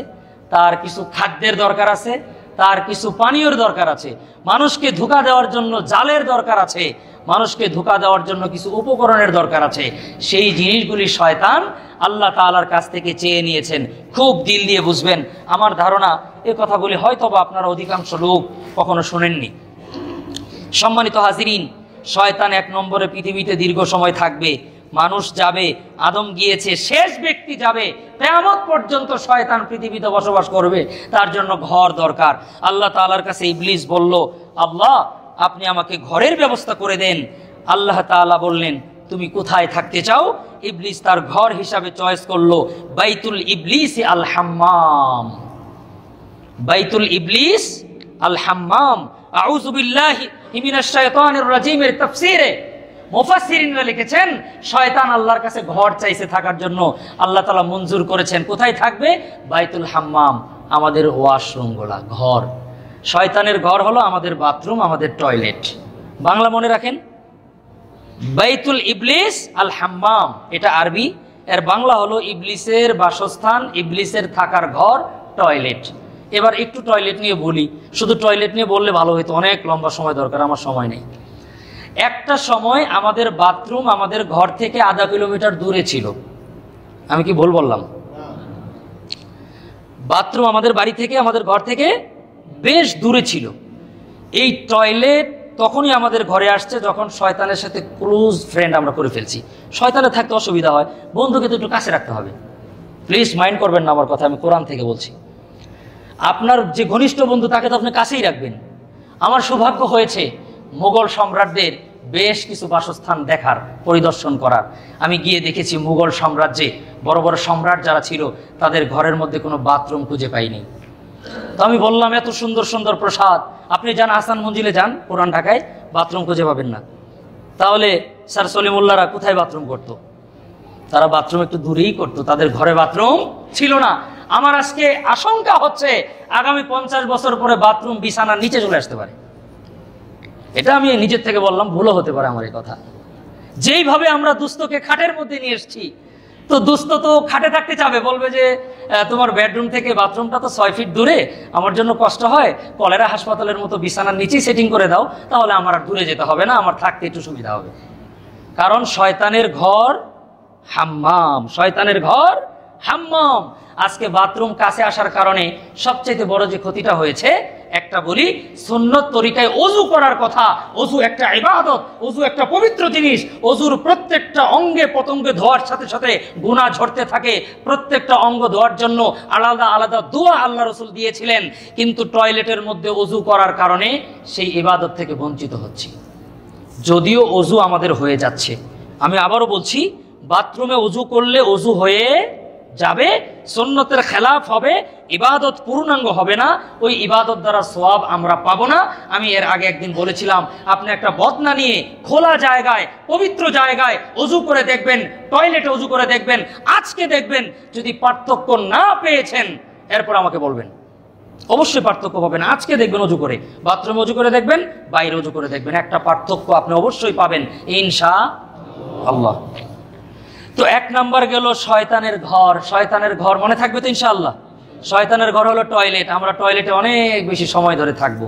তার কিছু খাদ্যের দরকার আছে, তার কিছু পানীয়র দরকার আছে, মানুষকে ধোঁকা দেওয়ার জন্য জালের দরকার আছে, মানুষকে ধোঁকা দেওয়ার জন্য কিছু উপকরণের দরকার আছে। সেই জিনিসগুলি শয়তান আল্লাহ তাআলার কাছ থেকে চেয়ে নিয়েছেন। খুব দিল দিয়ে বুঝবেন। আমার ধারণা এ কথাগুলি হয়তো বা আপনারা অধিকাংশ লোক কখনো শোনেননি। সম্মানিত হাজিরিন, শয়তান এক নম্বরে পৃথিবীতে দীর্ঘ সময় থাকবে। মানুষ যাবে, আদম গিয়েছে, শেষ ব্যক্তি যাবে, কিয়ামত পর্যন্ত শয়তান পৃথিবীতে বসবাস করবে। তার জন্য ঘর দরকার। আল্লাহ তাআলার কাছে ইবলিস বলল, আল্লাহ, আপনি আমাকে ঘরের ব্যবস্থা করে দেন। আল্লাহ তাআলা বললেন, তুমি কোথায় থাকতে চাও? ইবলিস তার ঘর হিসাবে চয়েস করলো বাইতুল ইবলিস আল হাম্মাম। বাইতুল ইবলিস আল হাম্মাম। আউযু বিল্লাহি মিনাশ শাইতানির রাজিমের তাফসীরে মুফাসসিরিনরা লিখেছেন, শয়তান আল্লাহর কাছে ঘর চাইছে থাকার জন্য, আল্লাহ তাআলা মঞ্জুর করেছেন। কোথায় থাকবে? বাইতুল হাম্মাম, আমাদের ওয়াশরুমগুলা ঘর। শয়তানের ঘর হলো আমাদের বাথরুম, আমাদের টয়লেট। বাংলা মনে রাখেন, বাইতুল ইবলিস আল হাম্মাম, এটা আরবি। এর বাংলা হলো ইবলিসের বাসস্থান, ইবলিসের থাকার ঘর, টয়লেট। এবার একটু টয়লেট নিয়ে বলি। শুধু টয়লেট নিয়ে বললে ভালো হতো, অনেক লম্বা সময় দরকার, আমার সময় নেই। একটা সময় আমাদের বাথরুম আমাদের ঘর থেকে আধা কিলোমিটার দূরে ছিল। আমি কি ভুল বললাম? বাথরুম আমাদের বাড়ি থেকে, আমাদের ঘর থেকে বেশ দূরে ছিল। এই টয়লেট তখনই আমাদের ঘরে আসছে যখন শয়তানের সাথে ক্লোজ ফ্রেন্ড আমরা করে ফেলছি। শয়তানের থাকতে অসুবিধা হয়, বন্ধুকে তো একটু কাছে রাখতে হবে। প্লিজ মাইন্ড করবেন না আমার কথা, আমি কোরআন থেকে বলছি। আপনার যে ঘনিষ্ঠ বন্ধু তাকে তো আপনি কাছেই রাখবেন। আমার সৌভাগ্য হয়েছে মুঘল সম্রাটদের বেশ কিছু বাসস্থান দেখার, পরিদর্শন করার। আমি গিয়ে দেখেছি মুঘল সাম্রাজ্যে বড় বড় সম্রাট যারা ছিল তাদের ঘরের মধ্যে কোনো বাথরুম খুঁজে পাইনি। তো আমি বললাম, এত সুন্দর সুন্দর প্রসাদ, আপনি যান আহসান মঞ্জিলে যান পুরান ঢাকায়, বাথরুম খুঁজে পাবেন না। তাহলে স্যার সলিমুল্লাহরা কোথায় বাথরুম করতো? তারা বাথরুম একটু দূরেই করতো, তাদের ঘরে বাথরুম ছিল না। আমার আজকে আশঙ্কা হচ্ছে আগামী 50 বছর পরে বাথরুম বিছানার নিচে চলে আসতে পারে। এটা আমি নিজের থেকে বললাম, ভুলও হতে পারে আমার এই কথা। যেইভাবে আমরা দুস্থকে খাটের মধ্যে নিয়ে এসেছি, তো দুস্থ তো খাটে থাকতে চাবে, বলবে যে তোমার বেডরুম থেকে বাথরুমটা তো 6 ফিট দূরে, আমার জন্য কষ্ট হয়, কলেরা হাসপাতালের মতো বিছানার নিচেই সেটিং করে দাও, তাহলে আমার আর দূরে যেতে হবে না, আমার থাকতে একটু সুবিধা হবে। কারণ শয়তানের ঘর হাম্মাম, শয়তানের ঘর হাম্মাম। আজকে বাথরুম কাছে আসার কারণে সবচেয়ে বড় যে ক্ষতিটা হয়েছে, একটা বলি, সুন্নত তরিকায় ওযু করার কথা। ওযু একটা ইবাদত, ওযু একটা পবিত্র জিনিস। ওযুর প্রত্যেকটা অঙ্গে প্রত্যঙ্গে ধোয়ার সাথে সাথে গুনাহ ঝরতে থাকে। প্রত্যেকটা অঙ্গ ধোয়ার জন্য আলাদা আলাদা দোয়া আল্লাহ রাসূল দিয়েছিলেন, কিন্তু টয়লেটের মধ্যে ওযু করার কারণে সেই ইবাদত থেকে বঞ্চিত হচ্ছি। যদিও ওযু আমাদের হয়ে যাচ্ছে, আমি আবারও বলছি, বাথরুমে ওযু করলে ওযু হয়ে যাবে, সুন্নতের খেলাফ হবে, ইবাদত পূর্ণাঙ্গ হবে না, ওই ইবাদত দ্বারা সওয়াব আমরা পাবো না। আমি এর আগে একদিন বলেছিলাম, আপনি একটা বদনা নিয়ে খোলা জায়গায়, পবিত্র জায়গায় ওযু করে দেখবেন, টয়লেটে ওযু করে দেখবেন, আজকে দেখবেন যদি পার্থক্য না পেয়েছেন এরপর আমাকে বলবেন। অবশ্যই পার্থক্য পাবেন। আজকে দেখবেন ওযু করে, বাথরুমে ওযু করে দেখবেন, বাইরে ওযু করে দেখবেন, একটা পার্থক্য আপনি অবশ্যই পাবেন ইনশাআল্লাহ। তো এক নাম্বার গেল শয়তানের ঘর। শয়তানের ঘর মনে থাকবে তো ইনশাআল্লাহ? শয়তানের ঘর হলো টয়লেট। আমরা টয়লেটে অনেক বেশি সময় ধরে থাকবো।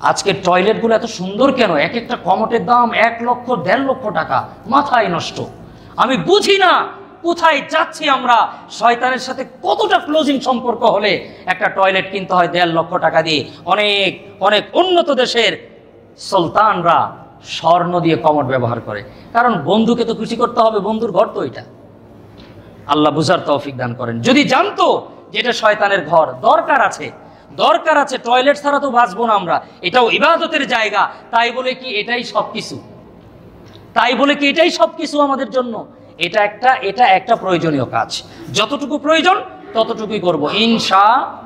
আজকে টয়লেটগুলো এত সুন্দর কেন? এক একটা কমোটের দাম 1 লক্ষ 1.5 লক্ষ টাকা। মাথায় নষ্ট। আমি বুঝি না কোথায় যাচ্ছি আমরা। শয়তানের সাথে কতটা ক্লোজিং সম্পর্ক হলে একটা টয়লেট কিনতে হয় 1.5 লক্ষ টাকা দিয়ে। অনেক অনেক উন্নত দেশের সুলতানরা স্বর্ণ দিয়ে কমোড ব্যবহার করে, কারণ বন্ধুকে তো খুশি করতে হবে, বন্ধুর ঘর তো এটা। আল্লাহ বুঝার তৌফিক দান করেন। যদি জানতো যে এটা শয়তানের ঘর, দরকার আছে, টয়লেট ছাড়া তো বাঁচবো না আমরা, এটাও ইবাদতের জায়গা, তাই বলে কি এটাই সবকিছু আমাদের জন্য? এটা একটা প্রয়োজনীয় কাজ। যতটুকু প্রয়োজন ততটুকুই করব ইনশাআল্লাহ।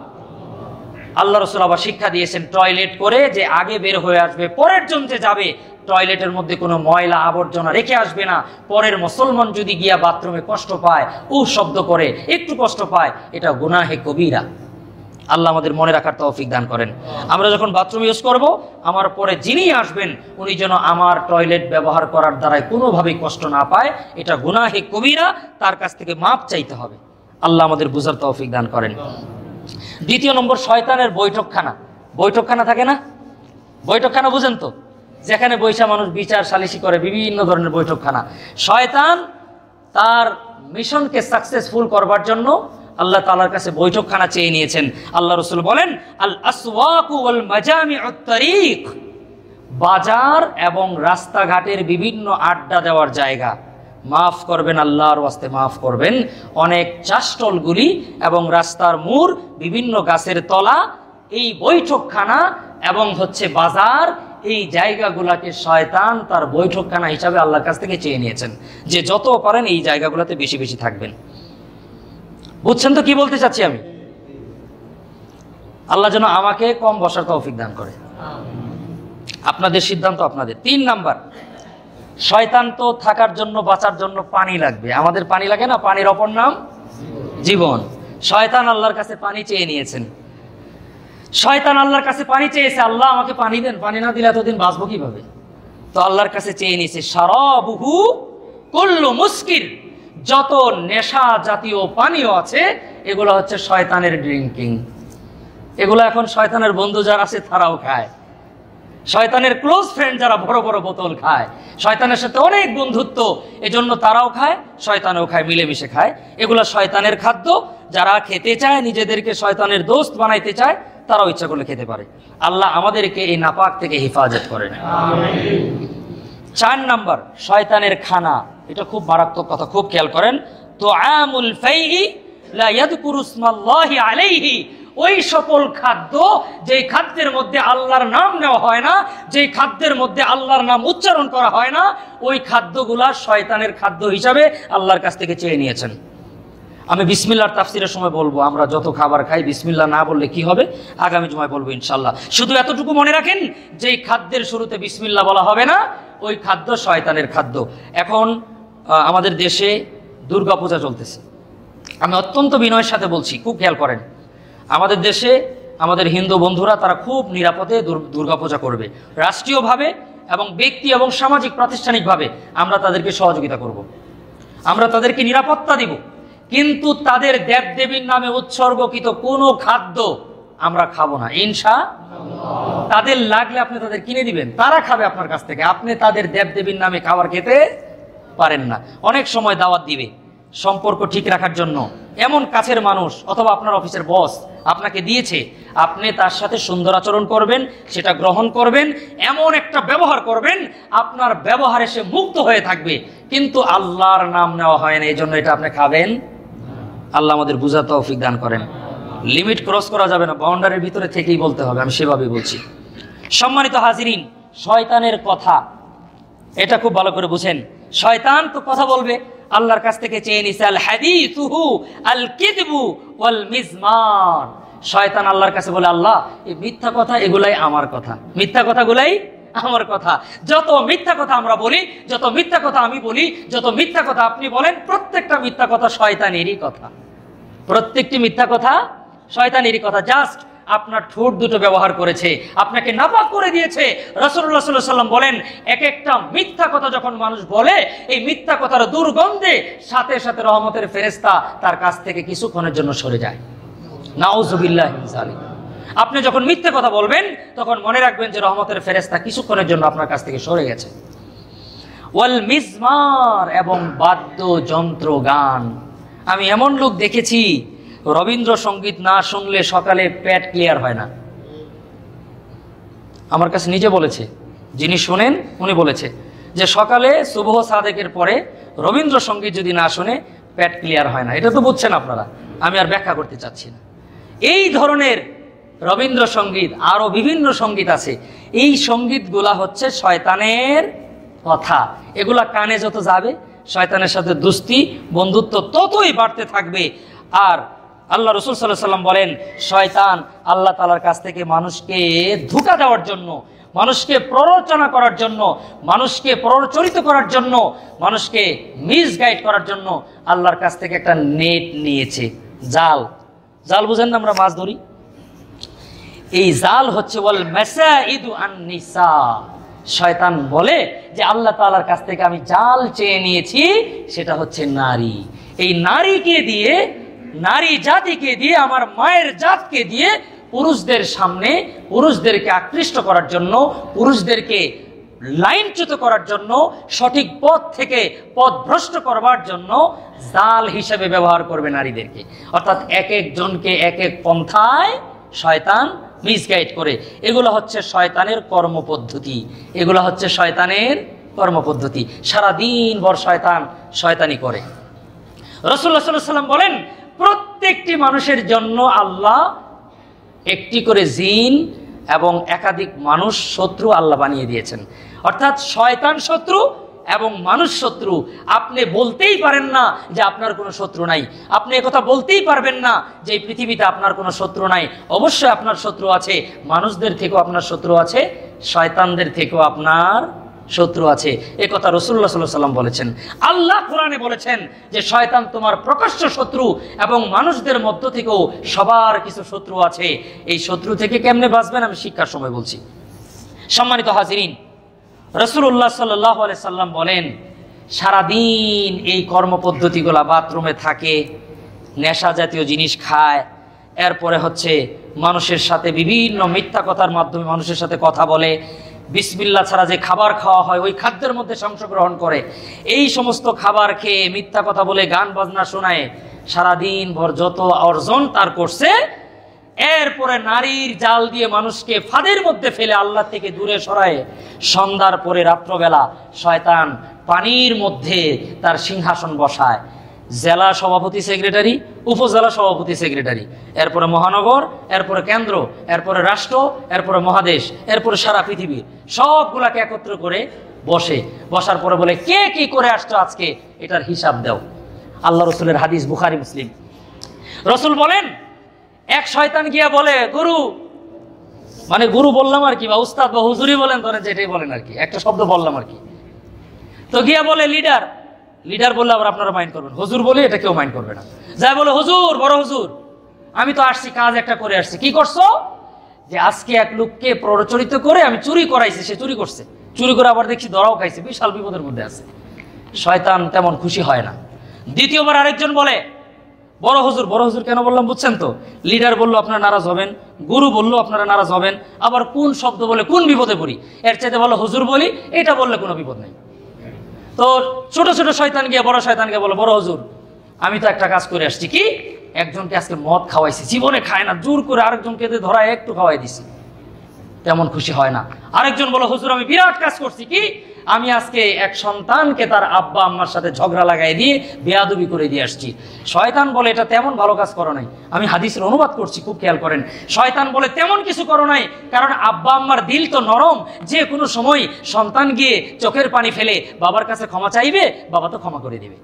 আল্লাহ রাসূল আবার শিক্ষা দিয়েছেন, টয়লেট করে যে আগে বের হয়ে আসবে, পরের জন যে যাবে, টয়লেটের মধ্যে কোনো ময়লা আবর্জনা রেখে আসবে না। পরের মুসলমান যদি গিয়া বাথরুমে কষ্ট পায়, শব্দ করে একটু কষ্ট পায়, এটা গুনাহে কবিরা। আল্লাহ আমাদের মনে রাখার তৌফিক দান করেন। আমরা যখন বাথরুম ইউজ করব, আমার পরে যিনি আসবেন উনি যেন আমার টয়লেট ব্যবহার করার দ্বারাই কোনোভাবেই কষ্ট না পায়, এটা গুনাহে কবিরা, তার কাছ থেকে মাপ চাইতে হবে। আল্লাহ আমাদের বুঝার তৌফিক দান করেন। দ্বিতীয় নম্বর, শয়তানের বৈঠকখানা থাকে না? বৈঠকখানা বুঝেন তো? যেখানে বৈশা মানুষ বিচার সালিশি করে, বিভিন্ন ধরনের বৈঠকখানা। শয়তান তার মিশনকে সাকসেসফুল করবার জন্য আল্লাহ তাআলার কাছে বৈঠকখানা চেয়ে নিয়েছেন। আল্লাহ রাসূল বলেন, আল আসওয়াকু ওয়াল মাজামিউত তারিক, বাজার এবং রাস্তাঘাটের বিভিন্ন আড্ডা দেওয়ার জায়গা। মাফ করবেন, আল্লাহর ওয়াস্তে মাফ করবেন, অনেক চাষটলগুলি এবং রাস্তার মোড়, বিভিন্ন গাছের তলা, এই বৈঠকখানা এবং বাজার, এই জায়গাগুলোকে শয়তান তার বৈঠকখানা হিসাবে আল্লাহর কাছ থেকে চেয়ে নিয়েছেন, যে যত পারেন এই জায়গাগুলোতে বেশি বেশি থাকবেন। বুঝছেন তো কি বলতে চাচ্ছি আমি? আল্লাহ যেন আমাকে কম বসার তৌফিক দান করে। আপনাদের সিদ্ধান্ত আপনাদের। 3 নাম্বার, শয়তান তো থাকার জন্য, বাঁচার জন্য পানি লাগবে। আমাদের পানি লাগে না? পানির অপর নাম জীবন। শয়তান আল্লাহর কাছে পানি চেয়ে নিয়েছেন। শয়তান আল্লাহর কাছে পানি চেয়েছে, আল্লাহ আমাকে পানি দেন, পানি না দিলে এতদিন বাঁচবো কিভাবে? তো আল্লাহর কাছে চেয়ে নিয়েছে, শারাবুহু কুল্লু মুস্কির, যত নেশা জাতীয় পানীয় আছে এগুলো হচ্ছে শয়তানের ড্রিঙ্কিং। এগুলো এখন শয়তানের বন্ধু যারা আছে তারাও খায়, শয়তানের ক্লোজ ফ্রেন্ড যারা বড় বড় বোতল খায়, শয়তানের সাথে অনেক বন্ধুত্ব, এজন্য তারাও খায়, শয়তানও খায়, মিলেমিশে খায়। এগুলো শয়তানের খাদ্য। যারা খেতে চায়, নিজেদেরকে শয়তানের দোস্ত বানাইতে চায়, তারাও ইচ্ছা করলে খেতে পারে। আল্লাহ আমাদেরকে এই নাপাক থেকে হেফাজত করেন। 4 নাম্বার, শয়তানের খানা। এটা খুব মারাত্মক কথা, খুব খেয়াল করেন। তো আমুল ফাইহি লা ইয়াযকুরু ইসমাল্লাহি আলাইহি, ওই সকল খাদ্য যেই খাদ্যের মধ্যে আল্লাহর নাম নেওয়া হয় না, যেই খাদ্যের মধ্যে আল্লাহর নাম উচ্চারণ করা হয় না, ওই খাদ্যগুলা শয়তানের খাদ্য হিসাবে আল্লাহর কাছ থেকে চেয়ে নিয়েছেন। আমি বিসমিল্লাহর তাফসীরের সময় বলবো, আমরা যত খাবার খাই বিসমিল্লাহ না বললে কি হবে, আগামী জুমায় বলবো ইনশাআল্লাহ। শুধু এতটুকু মনে রাখেন, যেই খাদ্যের শুরুতে বিসমিল্লাহ বলা হবে না, ওই খাদ্য শয়তানের খাদ্য। এখন আমাদের দেশে দুর্গাপূজা চলতেছে। আমি অত্যন্ত বিনয়ের সাথে বলছি, খুব খেয়াল করেন। আমাদের দেশে আমাদের হিন্দু বন্ধুরা তারা খুব নিরাপদে দুর্গাপূজা করবে, রাষ্ট্রীয়ভাবে এবং ব্যক্তি এবং সামাজিক প্রাতিষ্ঠানিকভাবে আমরা তাদেরকে সহযোগিতা করব, আমরা তাদেরকে নিরাপত্তা দিব। কিন্তু তাদের দেবদেবীর নামে উৎসর্গকৃত কোনো খাদ্য আমরা খাবো না ইনশাআল্লাহ। তাদের লাগলে আপনি তাদের কিনে দিবেন, তারা খাবে আপনার কাছ থেকে, আপনি তাদের দেবদেবীর নামে খাবার খেতে পারেন না। অনেক সময় দাওয়াত দিবে, সম্পর্ক ঠিক রাখার জন্য এমন কাছের মানুষ অথবা আপনার অফিসের বস আপনাকে দিয়েছে, আপনি তার সাথে সুন্দর আচরণ করবেন, সেটা গ্রহণ করবেন, এমন একটা ব্যবহার করবেন আপনার ব্যবহারে সে মুক্ত হয়ে থাকবে, কিন্তু আল্লাহর নাম নেওয়া হয় না, এই জন্য এটা আপনি খাবেন। আল্লাহ আমাদের বুঝা তৌফিক দান করেন। লিমিট ক্রস করা যাবে না, বাউন্ডারির ভিতরে থেকেই বলতে হবে, আমি সেভাবেই বলছি। সম্মানিত হাজিরিন, শয়তানের কথা এটা খুব ভালো করে বুঝেন। শয়তান তো কথা বলবে, আল্লাহর কাছ থেকে চেয়ে নিছে আল হাদিসুহু আল কিযবু ওয়াল মিজমার। শয়তান আল্লাহর কাছে বলে, আল্লাহ এই মিথ্যা কথা এগুলাই আমার কথা, মিথ্যা কথাগুলাই আমার কথা। যত মিথ্যা কথা আমরা বলি, যত মিথ্যা কথা আমি বলি, যত মিথ্যা কথা আপনি বলেন, প্রত্যেকটা মিথ্যা কথা শয়তানেরই কথা, প্রত্যেকটি মিথ্যা কথা শয়তানেরই কথা। জাস্ট আপনার ঠোঁট দুটো ব্যবহার করেছে, আপনাকে নাপাক করে দিয়েছে। রাসূলুল্লাহ সাল্লাল্লাহু আলাইহি ওয়াসাল্লাম বলেন, এক একটা মিথ্যা কথা যখন মানুষ বলে, এই মিথ্যা কথার দুর্গন্ধে সাথে সাথে রহমতের ফেরেশতা তার কাছ থেকে কিছুক্ষণের জন্য সরে যায়। নাউযুবিল্লাহি মিন যালিক। আপনি যখন মিথ্যা কথা বলবেন তখন মনে রাখবেন যে রহমতের ফেরেশতা কিছুক্ষণের জন্য আপনার কাছ থেকে সরে গেছে। ওয়াল মিজমার, এবং বাদ্যযন্ত্র গান। আমি এমন লোক দেখেছি রবীন্দ্রসঙ্গীত না শুনলে সকালে পেট ক্লিয়ার হয় না। আমার কাছে নিজে বলেছে, যিনি শোনেন উনি বলেছে যে সকালে সুবহ সাদেকের পরে রবীন্দ্রসঙ্গীত যদি না শুনে পেট ক্লিয়ার হয় না। এটা তো বুঝছেন আপনারা, আমি আর ব্যাখ্যা করতে চাচ্ছি না। এই ধরনের রবীন্দ্রসঙ্গীত, আরো বিভিন্ন সঙ্গীত আছে, এই সঙ্গীতগুলা হচ্ছে শয়তানের কথা। এগুলা কানে যত যাবে শয়তানের সাথে দোস্তি বন্ধুত্ব ততই বাড়তে থাকবে। আর আল্লাহ রাসূল সাল্লাল্লাহু আলাইহি ওয়াসাল্লাম বলেন, শয়তান আল্লাহ তাআলার কাছ থেকে মানুষকে ধোঁকা দেওয়ার জন্য, মানুষকে প্ররোচনা করার জন্য, মানুষকে প্ররোচিত করার জন্য, মানুষকে মিসগাইড করার জন্য আল্লাহর কাছ থেকে একটা নেট নিয়েছে, জাল। জাল বুঝেন না, আমরা মাছ ধরি, এই জাল হচ্ছে ওয়াল মাসাইদু আন নিসা। শয়তান বলে যে আল্লাহ তাআলার কাছ থেকে আমি জাল চেয়ে নিয়েছি, সেটা হচ্ছে নারী। এই নারীকে দিয়ে, নারী জাতিকে দিয়ে, আমার মায়ের জাতকে দিয়ে পুরুষদের সামনে পুরুষদেরকে আকৃষ্ট করার জন্য, পুরুষদেরকে লাইনচ্যুত করার জন্য, সঠিক পথ থেকে পথভ্রষ্ট করবার জন্য জাল হিসেবে ব্যবহার করবে নারীদেরকে। অর্থাৎ এক একজনকে এক এক পন্থায় শয়তান মিসগাইড করে। এগুলো হচ্ছে শয়তানের কর্মপদ্ধতি, এগুলো হচ্ছে শয়তানের কর্মপদ্ধতি। সারাদিন ভর শয়তান শয়তানি করে। রাসূলুল্লাহ সাল্লাল্লাহু আলাইহি ওয়াসাল্লাম বলেন, প্রত্যেকটি মানুষের জন্য আল্লাহ একটি করে জিন এবং একাধিক মানুষ শত্রু আল্লাহ বানিয়ে দিয়েছেন। অর্থাৎ শয়তান শত্রু এবং মানুষ শত্রু। আপনি বলতেই পারেন না যে আপনার কোনো শত্রু নাই, আপনি একথা বলতেই পারবেন না যে এই পৃথিবীতে আপনার কোনো শত্রু নাই। অবশ্যই আপনার শত্রু আছে, মানুষদের থেকেও আপনার শত্রু আছে, শয়তানদের থেকেও আপনার শত্রু আছে। এ কথা রাসূলুল্লাহ সাল্লাল্লাহু আলাইহি ওয়াসাল্লাম বলেছেন। আল্লাহ কোরআনে বলেছেন যে শয়তান তোমার প্রকাশ্য শত্রু, এবং মানুষদের মধ্য থেকেও সবার কিছু শত্রু আছে। এই শত্রু থেকে কেমনে বাঁচবেন আমি শিক্ষার সময় বলছি। সম্মানিত হাজিরিন, রাসূলুল্লাহ সাল্লাল্লাহু আলাইহি সাল্লাম বলেন, সারাদিন এই কর্মপদ্ধতিগুলা, বাথরুমে থাকে, নেশা জাতীয় জিনিস খায়, এরপরে হচ্ছে মানুষের সাথে বিভিন্ন মিথ্যা কথার মাধ্যমে মানুষের সাথে কথা বলে, বিসমিল্লাহ ছাড়া যে খাবার খাওয়া হয় ওই খাদ্যের মধ্যে অংশগ্রহণ করে, এই সমস্ত খাবার খেয়ে মিথ্যা কথা বলে গান বাজনা শোনায়, সারাদিন ভর যত অর্জন তার করছে, এরপরে নারীর জাল দিয়ে মানুষকে ফাঁদের মধ্যে ফেলে আল্লাহ থেকে দূরে সরায়। সন্ধ্যার পরে রাত্রবেলা শয়তান পানির মধ্যে তার সিংহাসন বসায়। জেলা সভাপতি সেক্রেটারি, উপজেলা সভাপতি সেক্রেটারি, এরপরে মহানগর, এরপরে কেন্দ্র, এরপরে রাষ্ট্র, এরপরে মহাদেশ, এরপরে সারা পৃথিবী, সবগুলাকে একত্র করে বসার পরে বলে, কে কি করে আসছো আজকে এটার হিসাব দাও। আল্লাহ রসুলের হাদিস, বুখারী মুসলিম। রসুল বলেন, এক শয়তান গিয়া বলে, গুরু, মানে গুরু বললাম আর কি, বা উস্তাদ বা হুজুরি বলেন, ধরেন যেটাই বলেন আর কি, একটা শব্দ বললাম আর কি। তো গিয়া বলে লিডার, লিডার বললে আবার আপনারা মাইন্ড করবেন, হুজুর বলে এটা কেউ মাইন্ড করবে না। যাই বলে, হুজুর, বড় হুজুর, আমি তো আসছি, কাজ একটা করে আসছি। কি করছো? যে আজকে এক লোককে প্ররোচিত করে আমি চুরি করাইছি, সে চুরি করছে, চুরি করে আবার দেখছি ধরাও খাইছে, বিশাল বিপদের মধ্যে আছে। শয়তান তেমন খুশি হয় না। দ্বিতীয়বার আরেকজন বলে, বড় হুজুর, বড় হুজুর কেন বললাম বুঝছেন তো? লিডার বললো আপনারা নারাজ হবেন, গুরু বললো আপনারা নারাজ হবেন, আবার কোন শব্দ বলে কোন বিপদে পড়ি, এর চাইতে বলো হুজুর বলি, এটা বললে কোনো বিপদ নেই। তো ছোট ছোট শয়তান গিয়ে বড় শয়তানকে বলো, বড় হুজুর, আমি তো একটা কাজ করে আসছি, কি একজনকে আজকে মদ খাওয়াইছি, জীবনে খায় না, জোর করে আরেকজনকে ধরায় একটু খাওয়াই দিছি, তেমন খুশি হয় না। আরেকজন বলো, হুজুর আমি বিরাট কাজ করছি, কি আমি আজকে এক সন্তানকে তার আব্বা আম্মার সাথে ঝগড়া লাগাই দিয়ে বেয়াদবি করে দিয়ে আসছি। শয়তান বলে এটা তেমন ভালো কাজ করো নাই। আমি হাদিসের অনুবাদ করছি, খুব খেয়াল করেন। শয়তান বলে তেমন কিছু করো নাই, কারণ আব্বা আম্মার দিল তো নরম, যে কোনো সময় সন্তান গিয়ে চোখের পানি ফেলে বাবার কাছে ক্ষমা চাইবে, বাবা তো ক্ষমা করে দিবে।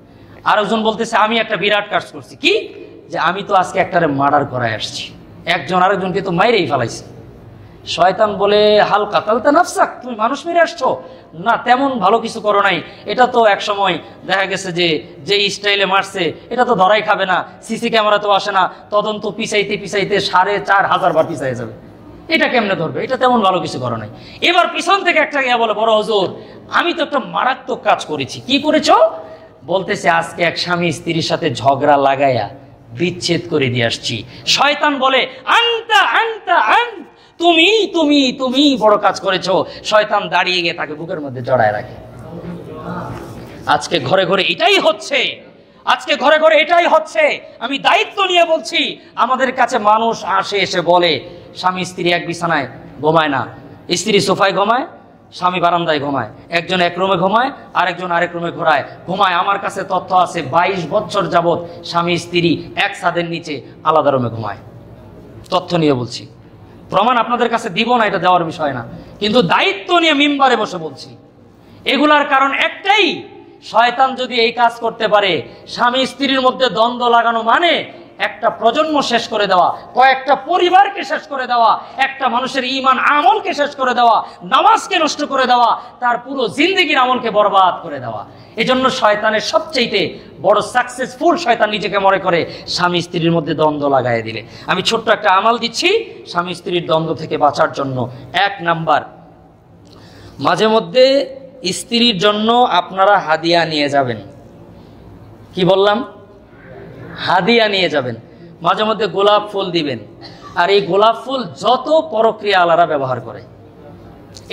আরেকজন বলতেছে আমি একটা বিরাট কাজ করছি, কি যে আমি তো আজকে একটারে মার্ডার করায় আসছি, একজন আরেকজনকে তো মাইরেই ফেলাইছে। শয়তান বলে হাল কাতালতা নাফসাক, তুমি মানুষ মেরে আসছো না, তেমন ভালো কিছু করো নাই। এটা তো এক সময় দেখা গেছে যে স্টাইলে মারছে এটা তো ধরাই খাবে না, সিসি ক্যামেরা তো আসে না, তদন্ত পিছাইতে পিছাইতে 4500 বার পিছাই যাবে, এটা কেমনে ধরবে? এটা তেমন ভালো কিছু করো নাই। এবার পিছন থেকে একটা গিয়া বলে, বড় হুজুর আমি তো একটা মারাত্মক কাজ করেছি। কি করেছো? বলতেছে আজকে এক স্বামী স্ত্রীর সাথে ঝগড়া লাগাইয়া বিচ্ছেদ করে দিয়ে আসছি। শয়তান বলে আনতা আনতা আন্ত, তুমি তুমি তুমি বড় কাজ করেছো। শয়তান দাঁড়িয়ে গিয়ে তাকে বুকের মধ্যে জড়ায় রাখে। আজকে ঘরে ঘরে এটাই হচ্ছে, আজকে ঘরে ঘরে এটাই হচ্ছে। আমি দায়িত্ব নিয়ে বলছি, আমাদের কাছে মানুষ আসে এসে বলে স্বামী স্ত্রী এক বিছানায় ঘুমায় না, স্ত্রী সোফায় ঘুমায়, স্বামী বারান্দায় ঘুমায়, একজন এক রুমে ঘুমায়, আরেকজন আরেক রুমে ঘুমায়। আমার কাছে তথ্য আছে 22 বছর যাবৎ স্বামী স্ত্রী এক ছাদের নিচে আলাদা রুমে ঘুমায়। তথ্য নিয়ে বলছি, প্রমাণ আপনাদের কাছে দিব না, এটা দেওয়ার বিষয় না, কিন্তু দায়িত্ব নিয়ে মিম্বারে বসে বলছি। এগুলার কারণ একটাই, শয়তান যদি এই কাজ করতে পারে, স্বামী স্ত্রীর মধ্যে দ্বন্দ্ব লাগানো মানে একটা প্রজন্ম শেষ করে দেওয়া, কয়েকটা পরিবারকে শেষ করে দেওয়া, একটা মানুষের ঈমান আমলকে শেষ করে দেওয়া, নামাজকে নষ্ট করে দেওয়া, তার পুরো জিন্দেগির আমলকে বরবাদ করে দেওয়া। এজন্য শয়তানের সবচেয়ে বড় সাকসেসফুল শয়তান নিজেকে মনে করে স্বামী স্ত্রীর মধ্যে দ্বন্দ্ব লাগাই দিলে। আমি ছোট্ট একটা আমল দিচ্ছি স্বামী স্ত্রীর দ্বন্দ্ব থেকে বাঁচার জন্য। 1 নাম্বার, মাঝে মধ্যে স্ত্রীর জন্য আপনারা হাদিয়া নিয়ে যাবেন। কি বললাম? হাদিয়া নিয়ে যাবেন। মাঝে মধ্যে গোলাপ ফুল দিবেন। আর এই গোলাপ ফুল যত পরক্রিয়া আলারা ব্যবহার করে,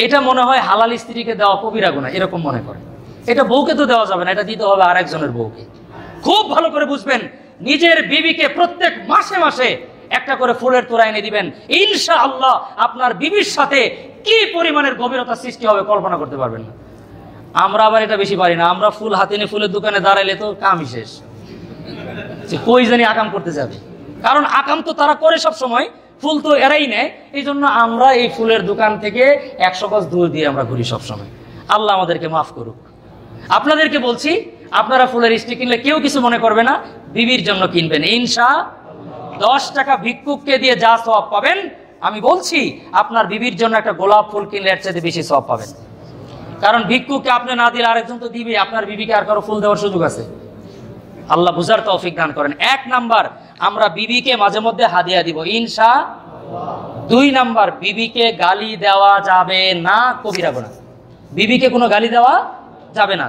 এটা মনে হয় হালাল স্ত্রীকে দেওয়া কবিরা গুনাহ, এরকম মনে করে। এটা বউকে তো দেওয়া যাবে না, এটা দিতে হবে আরেকজনের বউকে। খুব ভালো করে বুঝবেন, নিজের বিবিকে প্রত্যেক মাসে মাসে একটা করে ফুলের তোড়া এনে দিবেন। ইনশাআল্লাহ আপনার বিবির সাথে কি পরিমাণের গভীরতা সৃষ্টি হবে কল্পনা করতে পারবেন না। আমরা আবার এটা বেশি পারি না, আমরা ফুল হাতে নিয়ে ফুলের দোকানে দাঁড়াইলে তো কামই শেষ, কই জানি আকাম করতে যাবে। কারণ আকাম তো তারা করে সব সময়, ফুল তো এরাই নেয়। এই জন্য আমরা এই ফুলের দোকান থেকে 100 গজ দূর দিয়ে আমরা ঘুরি সব সময়। আল্লাহ আমাদেরকে মাফ করুক। আপনাদেরকে বলছি, আপনারা ফুলের স্টিক কিনলে কেউ কিছু মনে করবে না, বিবির জন্য কিনবেন। ইনশাআল্লাহ 10 টাকা ভিক্ষুককে দিয়ে যা সওয়াব পাবেন, আমি বলছি আপনার বিবির জন্য একটা গোলাপ ফুল কিনলে এর চাইতে বেশি সওয়াব পাবেন। কারণ ভিক্ষুককে আপনি না দিলে আরেকজন তো দিবে, আপনার বিবিকে আর কারো ফুল দেওয়ার সুযোগ আছে? আল্লাহ বুঝার তৌফিক দান করেন। 1 নাম্বার, আমরা বিবিকে মাঝে মধ্যে হাদিয়া দিব ইনশাআল্লাহ। 2 নাম্বার, বিবিকে গালি দেওয়া যাবে না, কবিরা গুনাহ। বিবিকে কোনো গালি দেওয়া যাবে না।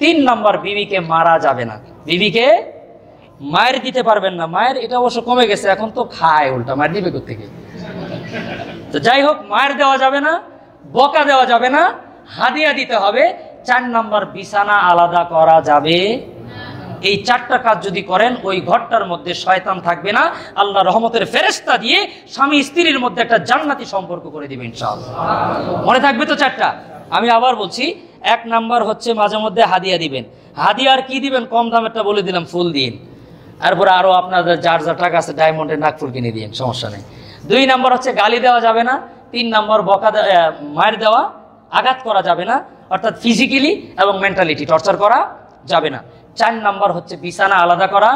3 নাম্বার, বিবিকে মারা যাবে না। বিবিকে মায়ের দিতে পারবেন না। মায়ের এটা অবশ্য কমে গেছে, এখন তো খায় উল্টা, মায়ের দিবে কোত্থেকে? তো যাই হোক, মায়ের দেওয়া যাবে না, বকা দেওয়া যাবে না, হাদিয়া দিতে হবে। 4 নাম্বার, বিছানা আলাদা করা যাবে। এই 4টা কাজ যদি করেন, ওই ঘরটার মধ্যে শয়তান থাকবে না। আল্লাহ রহমতের ফেরেশতা দিয়ে স্বামী স্ত্রীর মধ্যে একটা জান্নাতি সম্পর্ক করে দিবেন ইনশাআল্লাহ। মনে থাকবে তো 4টা? আমি আবার বলছি, 1 নাম্বার হচ্ছে মাঝে মধ্যে হাদিয়া দিবেন। হাদিয়ার কি দিবেন? কম দামেরটা বলে দিলাম, ফুল দিন। তারপরে আরো আপনাদের যার যা টাকা আছে ডায়মন্ডের নাকফুল কিনে দিন, সমস্যা নেই। 2 নাম্বার হচ্ছে গালি দেওয়া যাবে না। 3 নাম্বার, বকা মায়ের দেওয়া, আঘাত করা যাবে না, অর্থাৎ ফিজিক্যালি এবং মেন্টালিটি টর্চার করা যাবে না। 4 নাম্বার হচ্ছে বিছানা আলাদা করা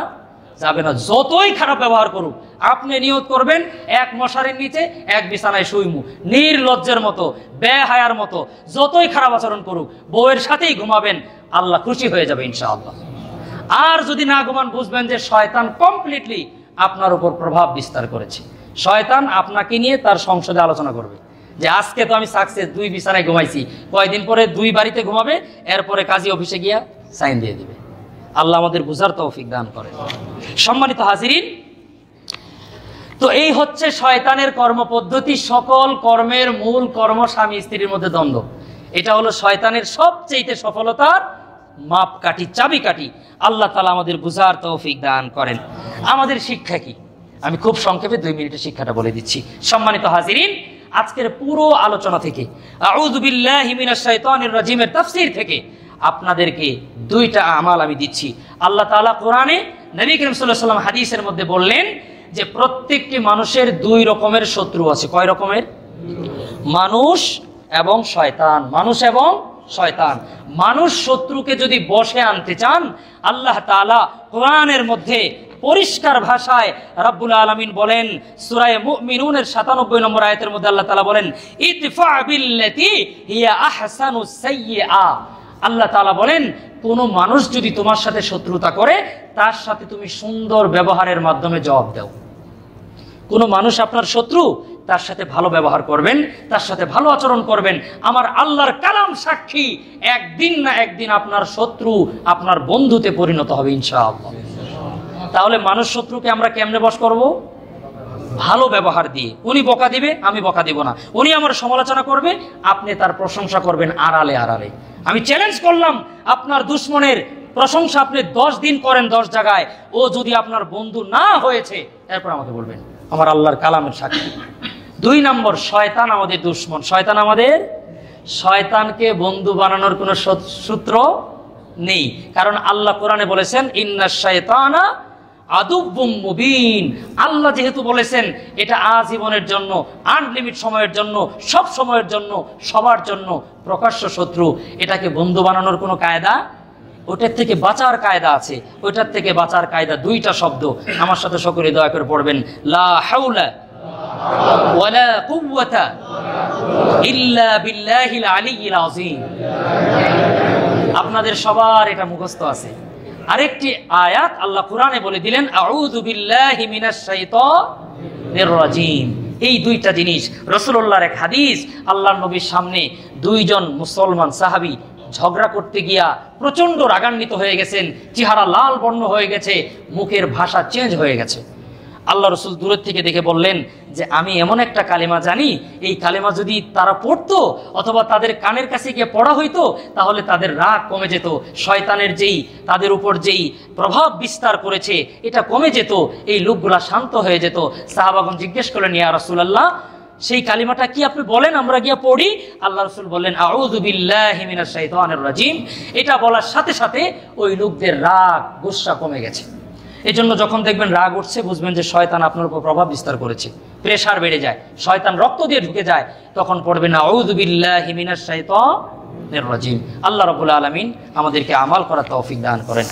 যাবে না। যতই খারাপ ব্যবহার করুক, আপনি নিয়ত করবেন 1 মশারির নিচে 1 বিছানায় শুইমু, নির্লজ্জের মতো, বেহায়ার মতো। যতই খারাপ আচরণ করুক, বউয়ের সাথেই ঘুমাবেন, আল্লাহ খুশি হয়ে যাবে ইনশাআল্লাহ। আর যদি না ঘুমান, বুঝবেন যে শয়তান কমপ্লিটলি আপনার উপর প্রভাব বিস্তার করেছে। শয়তান আপনাকে নিয়ে তার সংসদে আলোচনা করবে যে আজকে তো আমি সাকসেস, 2 বিছানায় ঘুমাইছি, কয়দিন পরে 2 বাড়িতে ঘুমাবে, এরপরে কাজী অফিসে গিয়া সাইন দিয়ে দিবে। আল্লাহ আমাদের বুঝার তৌফিক দান করেন। সম্মানিত হাজিরিন, তো এই হচ্ছে শয়তানের কর্মপদ্ধতি। সকল কর্মের মূল কর্ম স্বামী স্ত্রীর মধ্যে দ্বন্দ্ব। এটা হলো শয়তানের সবচেয়ে সফলতার মাপকাঠি, চাবিকাঠি। আল্লাহ তাআলা আমাদের বুঝার তৌফিক দান করেন। আমাদের শিক্ষা কি? আমি খুব সংক্ষেপে 2 মিনিটে শিক্ষাটা বলে দিচ্ছি। সম্মানিত হাজিরিন, আজকের পুরো আলোচনা থেকে আউযু বিল্লাহি মিনাশ শাইতানির রাজিমের তাফসীর থেকে আপনাদেরকে 2টা আমাল আমি দিচ্ছি। আল্লাহ তাআলা কোরআনে, নবী করিম সাল্লাল্লাহু আলাইহি ওয়াসাল্লাম হাদিসের মধ্যে বললেন যে প্রত্যেকটি মানুষের 2 রকমের শত্রু আছে। কয় রকমের? মানুষ এবং শয়তান। মানুষ এবং শয়তান। মানুষ শত্রুকে যদি বশে আনতে চান, আল্লাহ তাআলা কোরআনের মধ্যে পরিষ্কার ভাষায় রাব্বুল আলামিন বলেন, সূরা মুমিনুনের 97 নম্বর আয়াতের মধ্যে আল্লাহ তাআলা বলেন, ইদফা বিল্লাতি হিয়া আহসানুস সাইয়্যা। আল্লাহ তাআলা বলেন, কোন মানুষ যদি তোমার সাথে শত্রুতা করে, তার সাথে তুমি সুন্দর ব্যবহারের মাধ্যমে জবাব দাও। কোন মানুষ আপনার শত্রু, তার সাথে ভালো ব্যবহার করবেন, তার সাথে ভালো আচরণ করবেন। আমার আল্লাহর কালাম সাক্ষী, একদিন না একদিন আপনার শত্রু আপনার বন্ধুতে পরিণত হবে ইনশাআল্লাহ। তাহলে মানুষ শত্রুকে আমরা কেমনে বশ করব? ভালো ব্যবহার দিয়ে। উনি বকা দিবে, আমি বকা দিব না। উনি আমার সমালোচনা করবে, আপনি তার প্রশংসা করবেন আড়ালে আড়ালে। আমি চ্যালেঞ্জ করলাম, আপনার দুশমনের প্রশংসা আপনি 10 দিন করেন 10 জায়গায়, ও যদি আপনার বন্ধু না হয়েছে, এরপর আমাকে বলবেন। আমার আল্লাহর কালামের সাক্ষী। 2 নম্বর, শয়তান আমাদের দুশমন। শয়তান আমাদের, শয়তানকে বন্ধু বানানোর কোনো সূত্র নেই। কারণ আল্লাহ কোরআনে বলেছেন, ইন্নাশ শাইতানা আদুব্বুম মুবিন। আল্লাহ যেহেতু বলেছেন এটা আজীবনের জন্য, আনলিমিট সময়ের জন্য, সব সময়ের জন্য, সবার জন্য প্রকাশ্য শত্রু, এটাকে বন্ধু বানানোর কোনো কায়দা, ওটার থেকে বাঁচার কায়দা আছে। ওইটার থেকে বাঁচার কায়দা 2টা শব্দ। আমার সাথে সকলে দয়া করে পড়বেন, লা হাওলা ওয়ালা কুওয়াতা ইল্লা বিল্লাহিল আলিয়্যিল আযীম। আপনাদের সবার এটা মুখস্থ আছে। আরেকটি আয়াত আল্লাহ কোরআনে বলে দিলেন, আউযু বিল্লাহি মিনাশ শাইতানির রাজিম। এই 2টা জিনিস। রাসূলুল্লাহর এক হাদিস, আল্লাহর নবীর সামনে 2 জন মুসলমান সাহাবী ঝগড়া করতে গিয়া প্রচন্ড রাগান্বিত হয়ে গেছেন, চেহারা লাল বর্ণ হয়ে গেছে, মুখের ভাষা চেঞ্জ হয়ে গেছে। আল্লাহ রসুল দূরের থেকে দেখে বললেন যে আমি এমন একটা কালেমা জানি, এই কালেমা যদি তারা পড়তো অথবা তাদের কানের কাছে গিয়ে পড়া হইতো, তাহলে তাদের রাগ কমে যেত, শয়তানের যেই তাদের উপর যেই প্রভাব বিস্তার করেছে এটা কমে যেত, এই লোকগুলা শান্ত হয়ে যেত। সাহাবাগণ জিজ্ঞেস করলেন, ইয়া রাসূলুল্লাহ, সেই কালিমাটা কি আপনি বলেন, আমরা গিয়ে পড়ি? আল্লাহ রাসূল বললেন, আউযু বিল্লাহি মিনাশ শাইতানির রাজিম। এটা বলার সাথে সাথে ওই লোকদের রাগ গুসা কমে গেছে। এই জন্য যখন দেখবেন রাগ উঠছে, বুঝবেন যে শয়তান আপনার উপর প্রভাব বিস্তার করেছে, প্রেসার বেড়ে যায়, শয়তান রক্ত দিয়ে ঢুকে যায়, তখন পড়বেন আউযু বিল্লাহি মিনাশ শাইতানির রাজিম। আল্লাহ রাব্বুল আলামিন আমাদেরকে আমাল করার তৌফিক দান করেন।